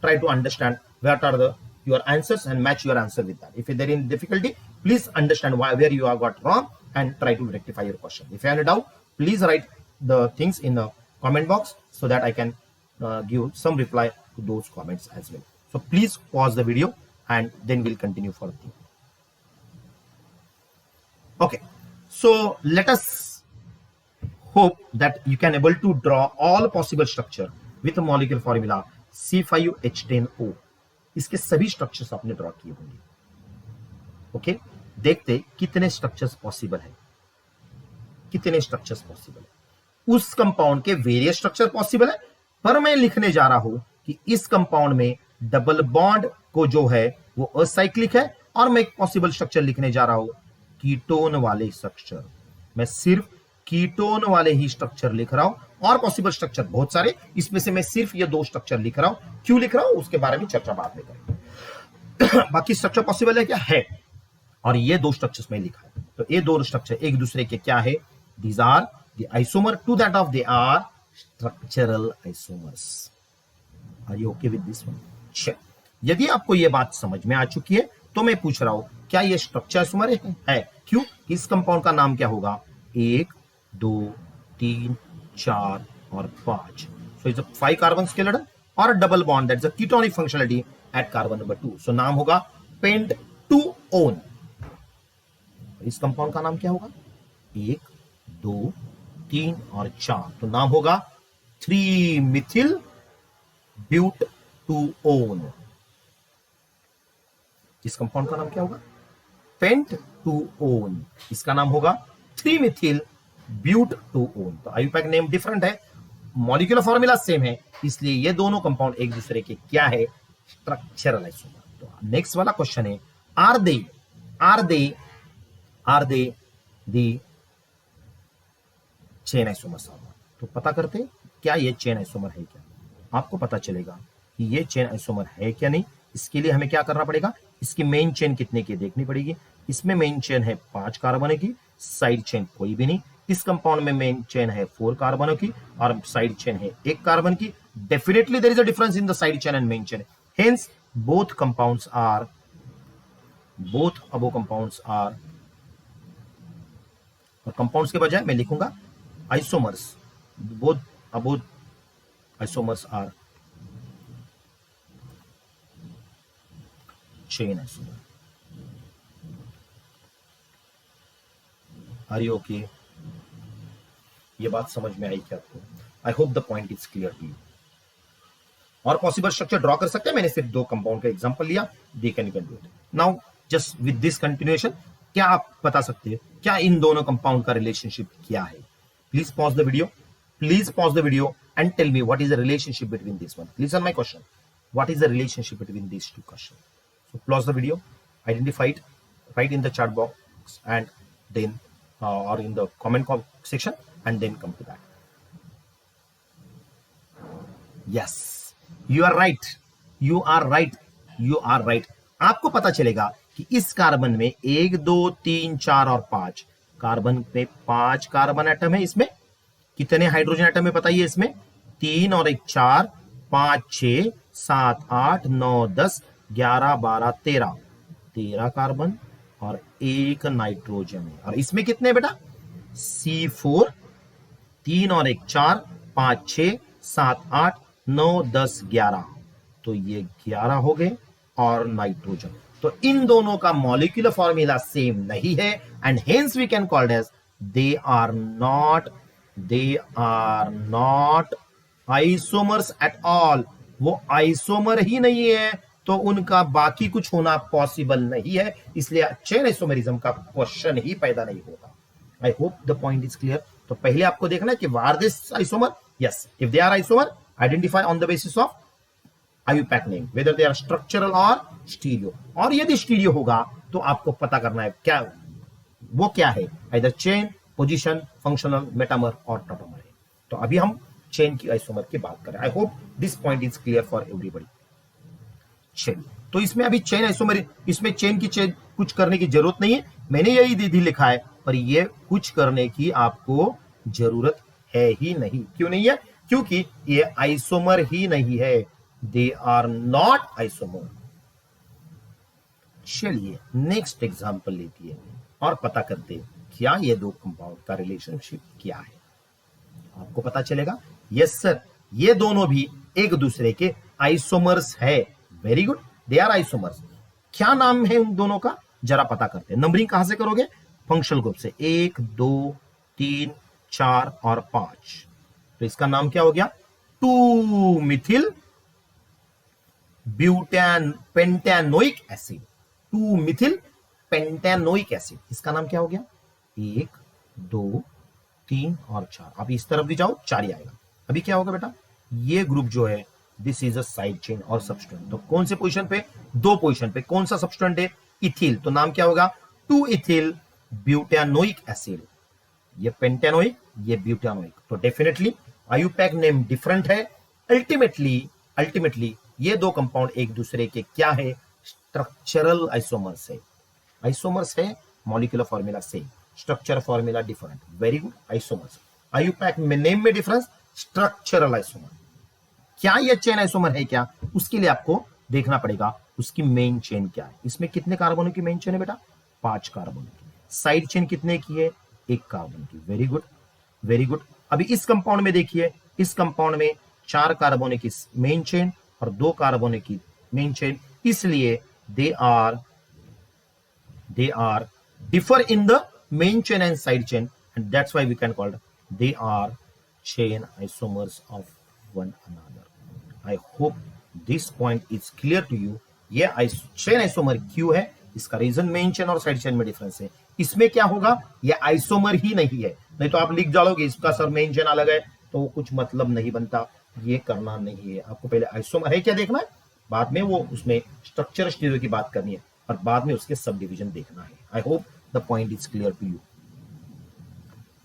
try to understand what are your answers and match your answer with that. If there is difficulty, please understand where you have got wrong and try to rectify your question. If you have a doubt, please write the things in the comment box so that I can give some reply to those comments as well. So please pause the video and then we'll continue for the thing. Okay, so let us hope that you can able to draw all possible structure with a molecular formula C5H10O. इसके सभी structures आपने draw किए होंगे। Okay, देखते कितने structures possible है, कितने structures possible है। उस कंपाउंड के वेरियस स्ट्रक्चर पॉसिबल है, पर मैं लिखने जा रहा हूं कि इस कंपाउंड में डबल बॉन्ड को जो है वो असाइक्लिक है, और मैं एक पॉसिबल स्ट्रक्चर लिखने जा रहा हूं कीटोन वाले स्ट्रक्चर। मैं सिर्फ कीटोन वाले ही स्ट्रक्चर लिख रहा हूं, और पॉसिबल स्ट्रक्चर बहुत सारे, इसमें से मैं सिर्फ ये 2 स्ट्रक्चर लिख रहा हूं। क्यों लिख रहा हूं उसके बारे में चर्चा बाद में करेंगे। बाकी स्ट्रक्चर पॉसिबल है क्या? है, और ये 2 स्ट्रक्चर्स में लिखा है। तो ये 2 स्ट्रक्चर एक दूसरे के क्या है? These are the isomer to that of they are structural isomers. Are you okay with this one? यदि आपको ये बात समझ में आ चुकी है तो मैं पूछ रहा हूं क्या ये स्ट्रक्चर आइसोमर है? क्यों? इस कंपाउंड का नाम क्या होगा? 1 2 3 4 और 5। So it's a 5 carbon skeleton और double bond that's a ketonic functionality at carbon number 2। सो नाम होगा पेंट-2-ओन। इस कंपाउंड का नाम क्या होगा? 1 2 3 और 4, तो नाम होगा 3-मिथिल ब्यूट-2-ओन। इस कंपाउंड का नाम क्या होगा? पेंट-2-ओन। इसका नाम होगा 3-मिथिल ब्यूट-2-ओन। तो आयुपैक नेम डिफरेंट है, मॉलिक्यूलर फॉर्मूला सेम है, इसलिए ये दोनों कंपाउंड एक दूसरे के क्या है? Structural isomer. तो नेक्स्ट वाला क्वेश्चन है, are they the chain isomers? तो पता करते क्या ये चेन आइसोमर है क्या। आपको पता चलेगा कि ये चेन आइसोमर है क्या नहीं। इसके लिए हमें क्या करना पड़ेगा? इसकी मेन चेन कितने की देखनी पड़ेगी। इसमें मेन चेन है 5 कार्बन की, साइड चेन कोई भी नहीं। इस कंपाउंड में मेन चेन है 4 कार्बन की और साइड चेन है 1 कार्बन की। Definitely there is a difference in the side chain and main chain, hence both compounds are और कंपाउंड्स के बजाय मैं लिखूंगा आइसोमर्स, बोथ अबोथ isomers are chain isomer. Are you okay? ये बात समझ में आई क्या आपको? I hope the point is clear to you. और पॉसिबल स्ट्रक्चर ड्रॉ कर सकते हैं, मैंने सिर्फ 2 कंपाउंड का एग्जांपल लिया, they can do it. Now just with this continuation, क्या आप बता सकते हैं क्या इन दोनों कंपाउंड का रिलेशनशिप क्या है? Please pause the video and tell me what is the relationship between this one. Listen my question, what is the relationship between this two question? So pause the video, identify it, write in the chat box and then or in the comment section and then come to that. Yes, you are right. आपको पता चलेगा कि इस carbon में 1 2 3 4 और 5 carbon पे 5 carbon atom है। इसमें कितने हाइड्रोजन एटम है बताइए? इसमें 3 और 1 4, 5 6 7 8 9 10 11 12 13 कार्बन और 1 नाइट्रोजन है। और इसमें कितने बेटा? C4, 3 और 1 4 5 6 7 8 9 10 11, तो ये 11 हो गए और नाइट्रोजन। तो इन दोनों का मॉलिक्यूलर फॉर्मूला सेम नहीं है and hence we can called as they are not isomers at all. वो आइसोमर ही नहीं है तो उनका बाकी कुछ होना पॉसिबल नहीं है, इसलिए चेन आइसोमरिज्म का क्वेश्चन ही पैदा नहीं होता। I hope the point is clear. तो पहले आपको देखना है कि are this isomer? Yes, if they are isomer, identify on the basis of IUPAC name whether they are structural और स्टीरियो। और यदि स्टीरियो होगा तो आपको पता करना है क्या वो क्या है, either chain, position, functional, metamer और टॉटोमर है। तो अभी हम चेन की आइसोमर की बात करें। आई hope this point is clear for everybody. चलिए, तो इसमें अभी चेन आइसोमर, इसमें चेन कुछ करने की जरूरत नहीं है, मैंने यही दीदी लिखा है, पर ये कुछ करने की आपको जरूरत है ही नहीं। क्यों नहीं है? क्योंकि ये आइसोमर ही नहीं है, दे आर नॉट आइसोमर। चलिए नेक्स्ट एग्जांपल लेती है और पता करते हैं क्या ये दो कंपाउंड का रिलेशनशिप क्या है। आपको पता चलेगा यस सर, ये दोनों भी एक दूसरे के आइसोमर्स है। Very good, they are isomers. क्या नाम है उन दोनों का, जरा पता करते हैं। नंबरिंग कहां से करोगे? फंक्शनल ग्रुप से, 1 2 3 4 और 5। तो इसका नाम क्या हो गया? 2 Mithil pentanoic acid. 2 Mithil pentanoic acid, इसका नाम क्या हो गया? 1 2 3 और 4। अब इस तरफ भी जाओ, 4 ही आएगा। अभी क्या होगा बेटा? ये ग्रुप जो है this is a side chain और सब्स्टिट्यूएंट। तो कौन से पोजीशन पे? 2 पोजीशन पे। कौन सा सब्स्टिट्यूएंट है? इथिल। तो नाम क्या होगा? 2 इथिल ब्यूटेनोइक एसिड। ये पेंटेनोइक, ये ब्यूटेनोइक। तो डेफिनेटली IUPAC नेम डिफरेंट है। अल्टीमेटली ये दो कंपाउंड एक दूसरे के क्या है? स्ट्रक्चरल आइसोमर्स है। आइसोमर्स है, molecular formula same, structure formula different. Very good, isomers. IUPAC में नेम में डिफरेंस, स्ट्रक्चरल आइसोमर। क्या ये चेन आइसोमर है क्या? उसके लिए आपको देखना पड़ेगा उसकी मेन चेन क्या है। इसमें कितने कार्बनों की मेन चेन है बेटा? 5 कार्बन की। साइड चेन कितने की है? 1 कार्बन की। Very good, very good. अभी इस कंपाउंड में देखिए, इस कंपाउंड में 4 कार्बन की मेन चेन और 2 कार्बन की मेन चेन, इसलिए they are differ in the main chain and side chain, and that's why we can call they are chain isomers of one another. I hope this point is clear to you. ये chain isomer क्यों है? इसका reason main chain और side chain में difference है। इसमें क्या होगा? ये आइसोमर ही नहीं है, नहीं तो आप लिख जाओगे इसका सर मेन चेन अलग है तो कुछ मतलब नहीं बनता। ये करना नहीं है, आपको पहले आइसोमर है क्या देखना है, बाद में वो उसमें स्ट्रक्चर स्टीरियो की बात करनी है और बाद में उसके सब डिवीजन देखना है। I hope the point is clear to you.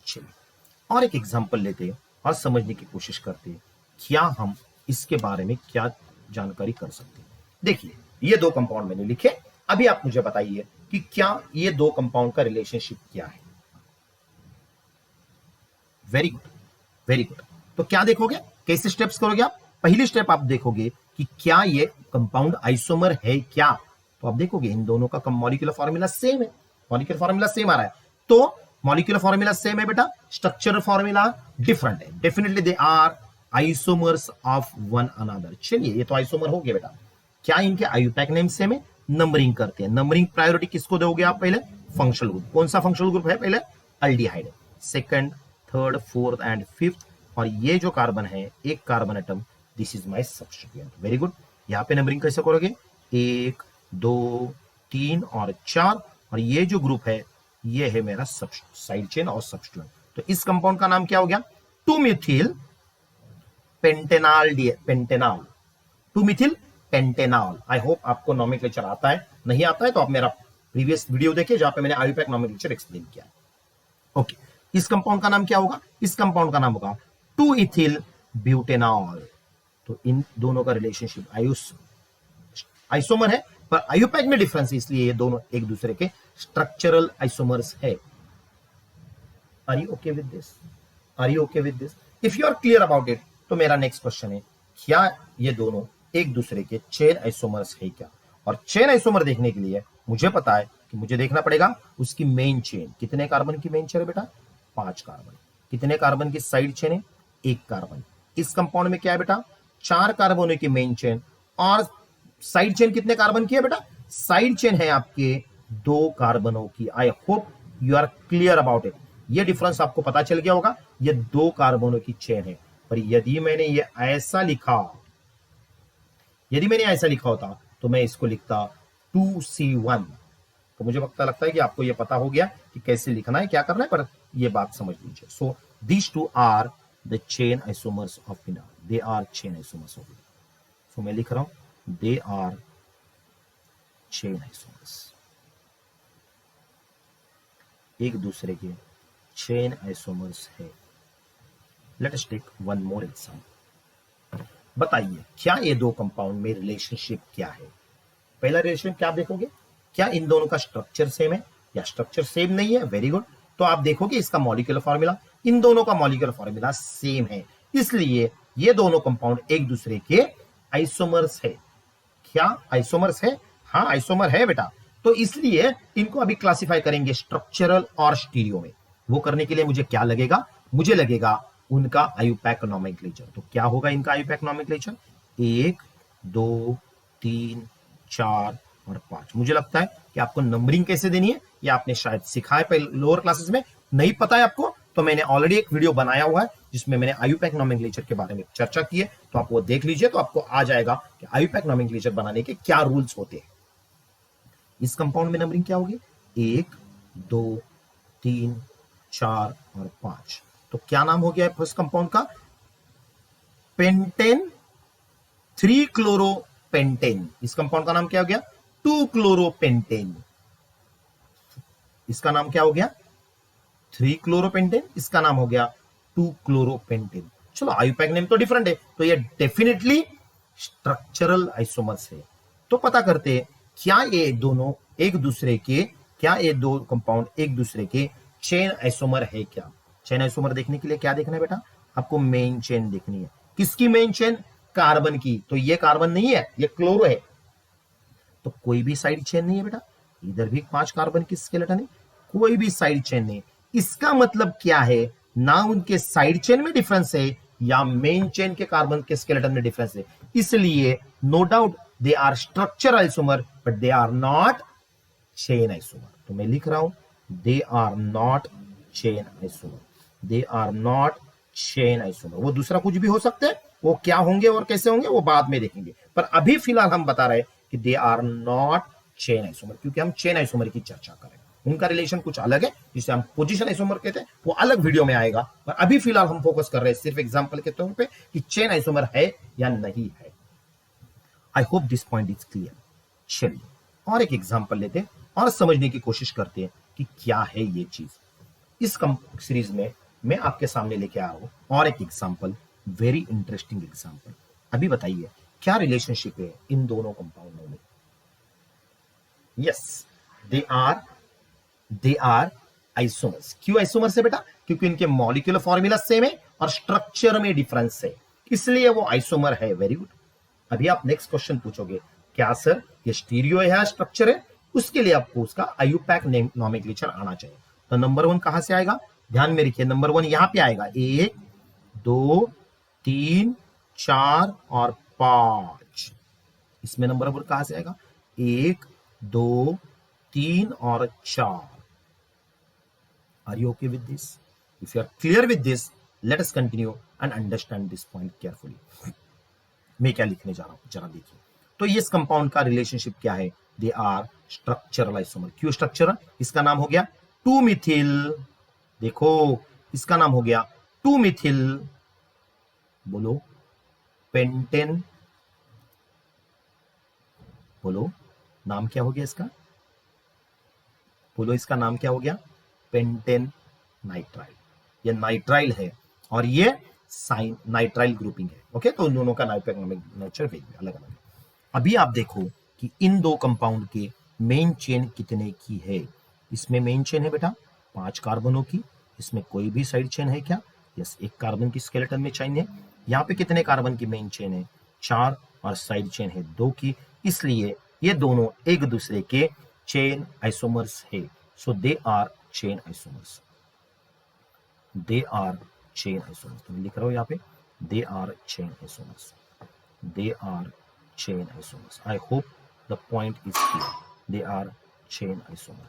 चलिए और एक एग्जांपल लेते हैं और समझने की कोशिश करते हैं क्या हम इसके बारे में क्या जानकारी कर सकते हैं। देखिए ये 2 कंपाउंड मैंने लिखे, अभी आप मुझे बताइए कि क्या ये दो कंपाउंड का रिलेशनशिप क्या है। Very good, very good. तो क्या देखोगे, कैसे स्टेप्स करोगे आप? पहली स्टेप आप देखोगे कि क्या ये कंपाउंड आइसोमर है क्या। तो आप देखोगे इन दोनों का मॉलिक्यूलर फॉर्मूला सेम है, मॉलिक्यूलर फॉर्मूला सेम आ रहा है। तो मॉलिक्यूलर फॉर्मूला सेम है बेटा, स्ट्रक्चरल फॉर्मूला डिफरेंट है, definitely they are isomers of one another. चलिए ये तो आइसोमर हो गया बेटा। क्या इनके आईयूपैक नेम सेम है? नंबरिंग करते हैं। नंबरिंग प्रायोरिटी किसको दोगे आप? पहले फंक्शनल ग्रुप। कौन सा फंक्शनल ग्रुप है? पहले aldehyde, second, third, fourth and fifth. और ये जो कार्बन है, एक carbon atom, this is my substituent. Very good. यहाँ पे नंबरिंग कैसे करोगे? 1 2 3 और 4। और ये जो ग्रुप है ये है मेरा साइड चेन और सब्स्टिट्यूएंट। तो इस कंपाउंड का नाम क्या हो गया? 2 Mithil pentanol. Pentanol, 2 Mithil pentanol. I hope आपको नॉमेनक्लेचर आता है। नहीं आता है तो आप मेरा प्रीवियस वीडियो देखिए जहां पे मैंने आईयूपैक नॉमेनक्लेचर एक्सप्लेन किया। ओके, इस कंपाउंड का नाम क्या होगा? इस कंपाउंड का नाम होगा 2 इथिल ब्यूटेनॉल। तो इन दोनों का रिलेशनशिप आइसोमर है, पर आईयूपैक में डिफरेंस है, इसलिए ये दोनों एक दूसरे के स्ट्रक्चरल आइसोमर्स है। Are you okay with this? Are you okay with this? If you are clear about it, तो मेरा नेक्स्ट क्वेश्चन है, क्या ये दोनों एक दूसरे के चेन आइसोमर्स है क्या? और चेन आइसोमर देखने के लिए मुझे पता है कि मुझे देखना पड़ेगा उसकी मेन चेन। कितने कार्बन की मेन चेन है बेटा? 5 कार्बन। कितने कार्बन की साइड चेन है? 1 कार्बन। इस कंपाउंड में क्या है बेटा? 4 कार्बनों की मेन चेन। और साइड चेन कितने कार्बन की है बेटा? साइड चेन है आपके 2 कार्बनों की। I hope you are clear about it. ये डिफरेंस आपको पता चल गया होगा, ये 2 कार्बनों की चेन है। पर यदि मैंने ये ऐसा लिखा, यदि मैंने ऐसा लिखा होता तो मैं इसको लिखता 2C1। तो मुझे पता लगता है कि आपको ये पता हो गया कि कैसे लिखना है, क्या करना है, पर ये बात समझ लीजिए। So these two are the chain isomers of phenol, they are chain isomers of phenol. So मैं लिख रहा हूं दे आर चेन आइसोमर्स, एक दूसरे के चेन आइसोमर्स है। Let us take one more example. बताइए क्या ये दो कंपाउंड में रिलेशनशिप क्या है? पहला रिलेशन क्या आप देखोगे, क्या इन दोनों का स्ट्रक्चर सेम है या स्ट्रक्चर सेम नहीं है? Very good. तो आप देखोगे इसका मॉलिक्यूलर फॉर्मूला, इन दोनों का मॉलिक्यूलर फॉर्मूला सेम है, इसलिए ये दोनों कंपाउंड एक दूसरे के आइसोमर्स है। क्या आइसोमर्स है? हाँ आइसोमर है बेटा। तो इसलिए इनको अभी क्लासिफाई करेंगे स्ट्रक्चरल और स्टीरियो में। वो करने के लिए मुझे क्या लगेगा? मुझे लगेगा उनका आईयूपैक नॉमेनक्लेचर। तो क्या होगा इनका आईयूपैक नॉमेनक्लेचर? 1 2 3 4 और 5। मुझे लगता है कि आपको नंबरिंग कैसे देनी है ये आपने शायद सिखा है पहले लोअर क्लासेस में। नहीं पता है आपको तो मैंने ऑलरेडी एक वीडियो बनाया हुआ है जिसमें मैंने आईयूपैक नॉमेनक्लेचर के बारे में चर्चा की है, तो आप वो देख लीजिए, तो आपको आ जाएगा कि आईयूपैक नॉमेनक्लेचर बनाने के क्या रूल्स होते हैं। इस कंपाउंड में नंबरिंग क्या होगी? 1 2 3 4 और 5। तो क्या नाम हो गया है फर्स्ट कंपाउंड का? पेंटेन 3 क्लोरोपेंटेन। इस कंपाउंड का नाम क्या हो गया? 2 क्लोरोपेंटेन। इसका नाम क्या हो गया? 3 क्लोरोपेंटेन। इसका नाम हो गया 2 क्लोरोपेंटेन। चलो आईयूपैक नेम तो डिफरेंट है, तो ये डेफिनेटली स्ट्रक्चरल आइसोमर्स है। तो पता करते हैं क्या ये दोनों एक दूसरे के, क्या ये दो कंपाउंड एक दूसरे के चेन आइसोमर है क्या? चेन आइसोमर देखने के लिए क्या देखना है बेटा? आपको मेन चेन देखनी है। किसकी मेन चेन? कार्बन की। तो ये कार्बन नहीं है, ये क्लोरो है, तो कोई भी साइड चेन नहीं है बेटा। इधर भी 5 कार्बन की स्केलेटन है, कोई भी साइड चेन नहीं। इसका मतलब क्या है? ना उनके साइड चेन में डिफरेंस है या मेन चेन के कार्बन के स्केलेटन में डिफरेंस है, इसलिए no doubt they are structure isomer but they are not chain isomer. तो मैं लिख रहा हूं they are not chain isomer, they are not chain isomer. वो दूसरा कुछ भी हो सकते हैं, वो क्या होंगे और कैसे होंगे वो बाद में देखेंगे, पर अभी फिलहाल हम बता रहे हैं कि they are not chain isomer, क्योंकि हम चेन आइसोमर की चर्चा करें। उनका रिलेशन कुछ अलग है जिसे हम पोजीशन आइसोमर कहते हैं, वो अलग वीडियो में आएगा, पर अभी फिलहाल हम फोकस कर रहे हैं सिर्फ एग्जांपल के तौर पे कि चेन आइसोमर है या नहीं है। I hope this point is clear. चलिए और एक एग्जांपल लेते हैं और समझने की कोशिश करते हैं कि क्या है ये चीज। इस सीरीज में मैं आपके सामने लेके आया हूं और एक एग्जांपल, वेरी इंटरेस्टिंग एग्जांपल। अभी बताइए क्या रिलेशनशिप है इन दोनों कंपाउंडों में? Yes, they are isomers. क्यों आइसोमर्स है बेटा? क्योंकि इनके मॉलिक्यूलर फॉर्मूला सेम है और स्ट्रक्चर में डिफरेंस है, इसलिए वो आइसोमर है। Very good. अभी आप नेक्स्ट क्वेश्चन पूछोगे, क्या सर ये स्टीरियो है या स्ट्रक्चर है? उसके लिए आपको उसका आईयूपैक नोमेनक्लेचर आना चाहिए। तो नंबर 1 कहां से आएगा? ध्यान में रखिए, नंबर 1 यहां पे आएगा, 1 2 3 4 और 5। इसमें नंबर 1 कहां से आएगा? 1 2 3 और 4। Are you okay with this? If you are clear with this, let us continue and understand this point carefully. मैं क्या लिखने जा रहा हूं जरा देखिए। तो इस कंपाउंड का रिलेशनशिप क्या है? They are structural isomer. क्यों स्ट्रक्चरल? इसका नाम हो गया 2 मिथिल। देखो इसका नाम हो गया 2 मिथिल, बोलो पेंटेन। बोलो नाम क्या हो गया इसका? बोलो इसका नाम क्या हो गया? Pentane nitrile. ये नाइट्राइल है और ये साइन नाइट्राइल ग्रुपिंग है। ओके, तो उन दोनों का नेचर अलग अलग है। अभी आप देखो कि इन दो कंपाउंड के मेन चेन कितने की है। इसमें मेन चेन है बेटा 5 कार्बनों की। इसमें कोई भी साइड चेन है क्या? यस, एक कार्बन की स्केलेटन में चेन है। यहाँ पे कितने कार्बन की मेन चेन है? 4 और साइड चेन है 2 की। इसलिए ये दोनों एक दूसरे के चेन आइसोमर्स है। So they are chain isomers. They are chain isomers. तो मैं लिख रहा हूं यहाँ पे they are chain isomers. They are chain isomers. I hope the point is clear. They are chain isomer.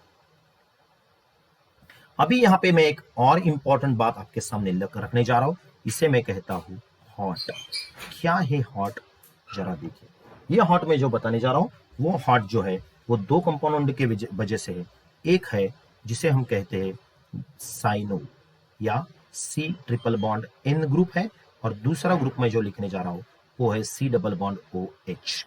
अभी यहां पे मैं एक और इंपॉर्टेंट बात आपके सामने रखने जा रहा हूं। इसे मैं कहता हूं हॉट। क्या है हॉट? जरा देखिए, ये हॉट में जो बताने जा रहा हूं वो हॉट जो है वो दो कंपाउंड के वजह से है। एक है जिसे हम कहते हैं साइनो या C triple bond N group है, और दूसरा ग्रुप में जो लिखने जा रहा हूं वो है C double bond O H.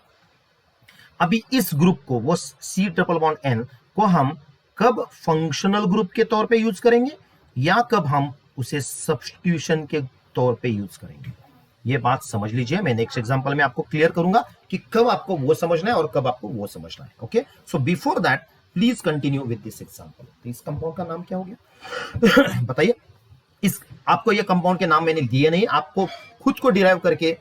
अभी इस ग्रुप को, वो सी ट्रिपल बॉन्ड एन को हम कब फंक्शनल ग्रुप के तौर पे यूज करेंगे या कब हम उसे सब्स्टिट्यूशन के तौर पे यूज करेंगे, ये बात समझ लीजिए। मैं नेक्स्ट एग्जांपल में आपको क्लियर करूंगा कि कब आपको वो समझना है और कब आपको वो समझना है। Okay, so before that please continue with this example. तो इस कंपाउंड का नाम क्या हो गया? बताइए। इस आपको ये कंपाउंड के नाम मैंने दिए नहीं, आपको खुद को डिराइव करके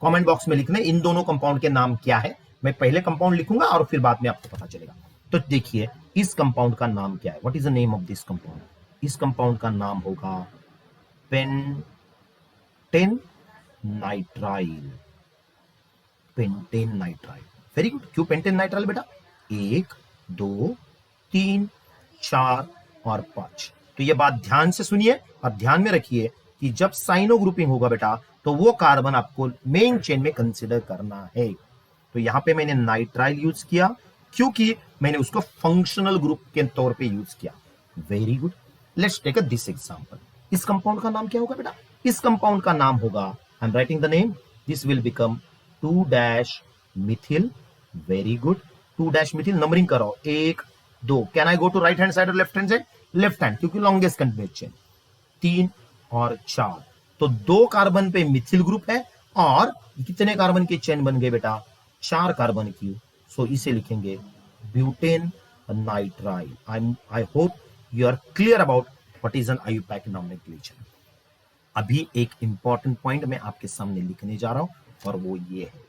कमेंट बॉक्स में लिखना है इन दोनों कंपाउंड के नाम क्या है। मैं पहले कंपाउंड लिखूंगा और फिर बाद में आपको पता चलेगा। तो देखिए इस कंपाउंड का नाम क्या है? What is the name of this compound? इस कंपाउंड का नाम होगा pentane nitrile. Pentane nitrile. Very good. क्यों पेंटेन नाइट्राइल बेटा? 1 2 3 4 और 5। तो ये बात ध्यान से सुनिए और ध्यान में रखिए कि जब साइनो ग्रुपिंग होगा बेटा तो वो कार्बन आपको मेन चेन में कंसीडर करना है। तो यहां पे मैंने नाइट्राइल यूज किया क्योंकि मैंने उसको फंक्शनल ग्रुप के तौर पे यूज किया। Very good. Let's take this example. इस कंपाउंड का नाम क्या होगा बेटा? इस कंपाउंड का नाम होगा, I am writing the name, this will become 2 methyl. Very good. 2 methyl. Numbering करो 1 2। Can I go to right hand side और left hand side? Left hand, क्योंकि लॉन्गेस्ट कंटिन्यूस चेन। 3 और 4। तो 2 कार्बन पे मिथिल ग्रुप है और कितने carbon की चेन बन गए बेटा? 4 कार्बन की। सो इसे लिखेंगे butane nitrile. I hope you are clear about what is an IUPAC nomenclature. अभी एक इंपॉर्टेंट पॉइंट मैं आपके सामने लिखने जा रहा हूं और वो ये है,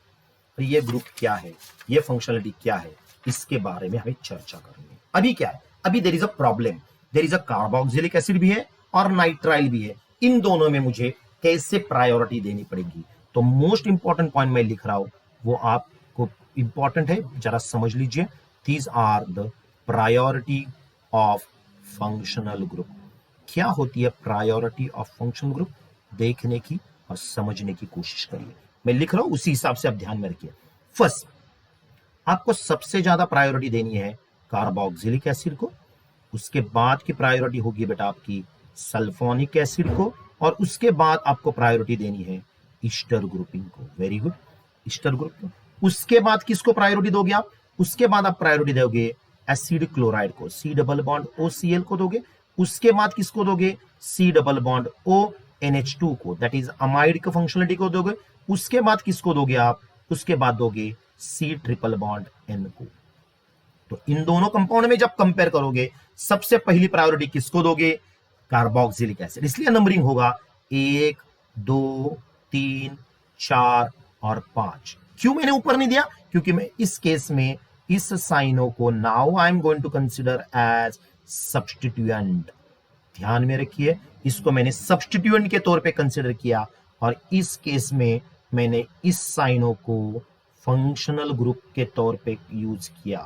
तो ये ग्रुप क्या है, ये फंक्शनलिटी क्या है, इसके बारे में हमें चर्चा करेंगे। अभी क्या है? अभी there is a problem. There is a carboxylic acid भी है और नाइट्राइल भी है। इन दोनों में मुझे कैसे प्रायोरिटी देनी पड़ेगी? तो मोस्ट इंपॉर्टेंट पॉइंट मैं लिख रहा हूं वो आपको इंपॉर्टेंट है, जरा समझ लीजिए। These are the priority of functional group. क्या होती है प्रायोरिटी ऑफ फंक्शनल ग्रुप? देखने की और समझने की कोशिश करिए। मैं लिख रहा हूं उसी हिसाब से आप ध्यान में रखिए। फर्स्ट, आपको सबसे ज्यादा प्रायोरिटी देनी है कार्बोक्सिलिक एसिड को। उसके बाद की प्रायोरिटी होगी बेटा आपकी सल्फोनिक एसिड को, और उसके बाद आपको प्रायोरिटी देनी है ईस्टर ग्रुपिंग को। वेरी गुड, ईस्टर ग्रुप को। उसके बाद किसको प्रायोरिटी दोगे आप? उसके बाद आप प्रायोरिटी दोगे एसिड क्लोराइड को, सी डबल बॉन्ड OCl को दोगे। उसके बाद किसको दोगे? सी डबल बॉन्ड ONH2 को, दैट इज अमाइड के फंक्शनलिटी को दोगे। उसके बाद किसको दोगे आप? उसके बाद दोगे सी ट्रिपल बॉन्ड N को। तो इन दोनों कंपाउंड में जब कंपेयर करोगे सबसे पहली प्रायोरिटी किसको दोगे? Carboxylic acid. इसलिए नंबरिंग होगा 1 2 3 4 और 5। क्यों मैंने ऊपर नहीं दिया? क्योंकि मैं इस केस में इस साइनो को now I am going to consider as substituent. ध्यान में रखिए, इसको मैंने सब्स्टिट्यूएंट के तौर पे कंसिडर किया और इस केस में मैंने इस साइनो को फंक्शनल ग्रुप के तौर पे यूज किया।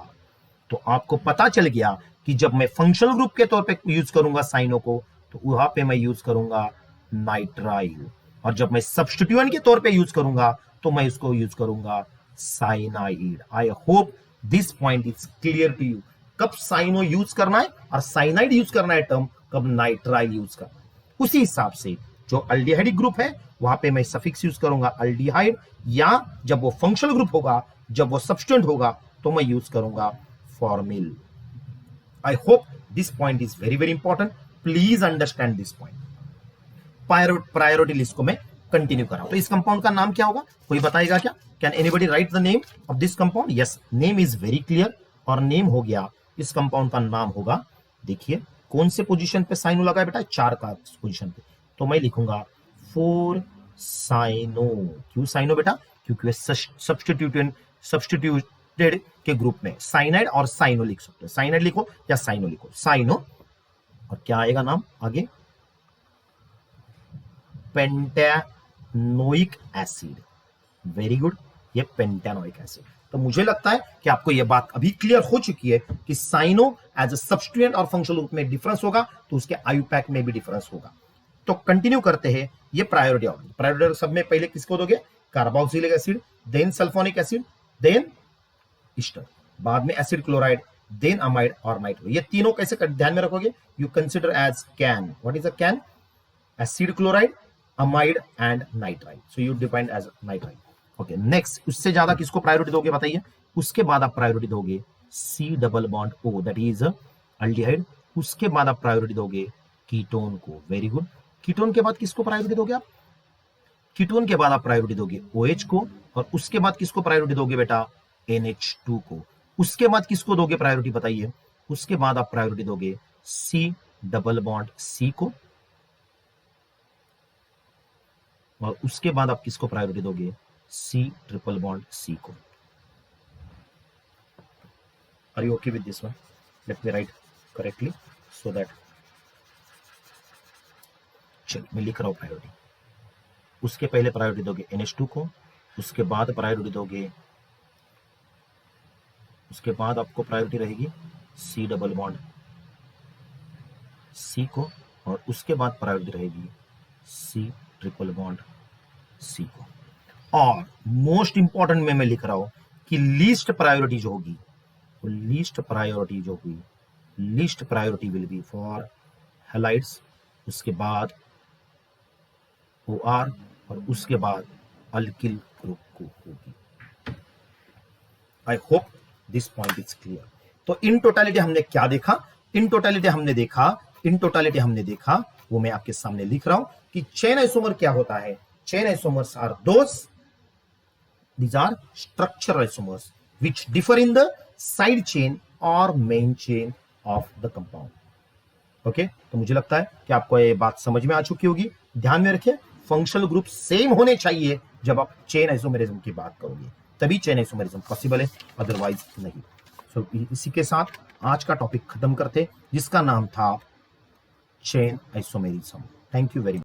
तो आपको पता चल गया कि जब मैं फंक्शनल ग्रुप के तौर पे यूज करूंगा साइनो को, तो वहां पे मैं यूज करूंगा नाइट्राइल, और जब मैं सब्स्टिट्यूएंट के तौर पे यूज करूंगा तो मैं इसको यूज करूंगा cyanide. I hope this point is clear to you. कब साइनो यूज करना है और साइनाइड यूज करना है टर्म, कब नाइट्राइल यूज करना है। उसी हिसाब से जो अल्डिहाइडिक ग्रुप है वहां पे मैं सफिक्स यूज करूंगा अल्डिहाइड, या जब वो फंक्शनल ग्रुप होगा, जब वो सब्स्टिट्यूएंट होगा, तो मैं यूज करूंगा formal. I hope this point is very very important. Please understand this point. Priority list को मैं कंटिन्यू कर रहा हूं। तो इस कंपाउंड का नाम क्या होगा, कोई बताएगा क्या? Can anybody right the name of this compound? Yes, name is very clear, और नेम हो गया, इस कंपाउंड का नाम होगा, देखिए कौन से पोजीशन पे साइनो लगा है बेटा? 4 का पोजीशन पे। तो मैं लिखूंगा 4 साइनो। क्यों साइनो बेटा? क्योंकि सब्स्टिट्यूटेड के ग्रुप में साइनाइड और साइनो लिख सकते हो। साइनाइड लिखो या साइनो लिखो, साइनो। और क्या आएगा नाम आगे? Pentanoic acid. वेरी गुड, ये पेंटानोइक एसिड। तो मुझे लगता है कि आपको यह बात अभी क्लियर हो चुकी है कि साइनो एज अ सब्स्टिट्यूएंट और फंक्शनल ग्रुप में डिफरेंस होगा, तो उसके आयुपैक में भी डिफरेंस होगा। तो कंटिन्यू करते हैं, ये प्रायोरिटी होगी। प्रायोरिटी सब में पहले किसको दोगे? Carboxylic acid, then sulphonic acid, then ester, बाद में एसिड क्लोराइड, देन अमाइड और नाइट्राइल। ये तीनों कैसे ध्यान में रखोगे? You consider as CAN. What is a CAN? Acid chloride, amide and nitrile. So you defined as nitrile. Okay, next उससे ज्यादा किसको प्रायोरिटी दोगे बताइए? उसके बाद आप प्रायोरिटी दोगे C double bond O, that is aldehyde. उसके बाद आप प्रायोरिटी दोगे कीटोन को। Very good. कीटोन के बाद किसको प्रायोरिटी दोगे आप? कीटोन के बाद आप प्रायोरिटी दोगे OH को, और उसके बाद किसको प्रायोरिटी दोगे बेटा? NH2 को। उसके बाद किसको दोगे प्रायोरिटी बताइए? उसके बाद आप प्रायोरिटी दोगे C डबल बॉन्ड C को, और उसके बाद आप किसको प्रायोरिटी दोगे? C ट्रिपल बॉन्ड C को। Are you okay with this one? Let me write correctly so that, चल मैं लिख रहा हूं प्रायोरिटी। उसके पहले प्रायोरिटी दोगे NH2 को, उसके बाद प्रायोरिटी दोगे, उसके बाद आपको प्रायोरिटी रहेगी C डबल बॉन्ड C को, और उसके बाद प्रायोरिटी रहेगी C ट्रिपल बॉन्ड C को। और मोस्ट इंपॉर्टेंट में मैं लिख रहा हूं कि लीस्ट प्रायोरिटी जो होगी, वो लीस्ट प्रायोरिटी जो हुई, least priority will be for halides, उसके बाद OR, और उसके बाद अल्किल ग्रुप को होगी। आई hope this point is clear. तो इन टोटलिटी हमने क्या देखा? इन टोटलिटी हमने देखा, वो मैं आपके सामने लिख रहा हूं कि चेन आइसोमर क्या होता है। Chain isomers are these are structural isomers which differ in the side chain or main chain of the compound. Okay, तो मुझे लगता है कि आपको ये बात समझ में आ चुकी होगी। ध्यान में रखिए, फंक्शनल ग्रुप सेम होने चाहिए जब आप चेन आइसोमेरिज्म की बात करोगे, तभी चेन आइसोमेरिज्म पॉसिबल है, अदरवाइज नहीं। सो इसी के साथ आज का टॉपिक खत्म करते, जिसका नाम था chain isomerism. Thank you very much.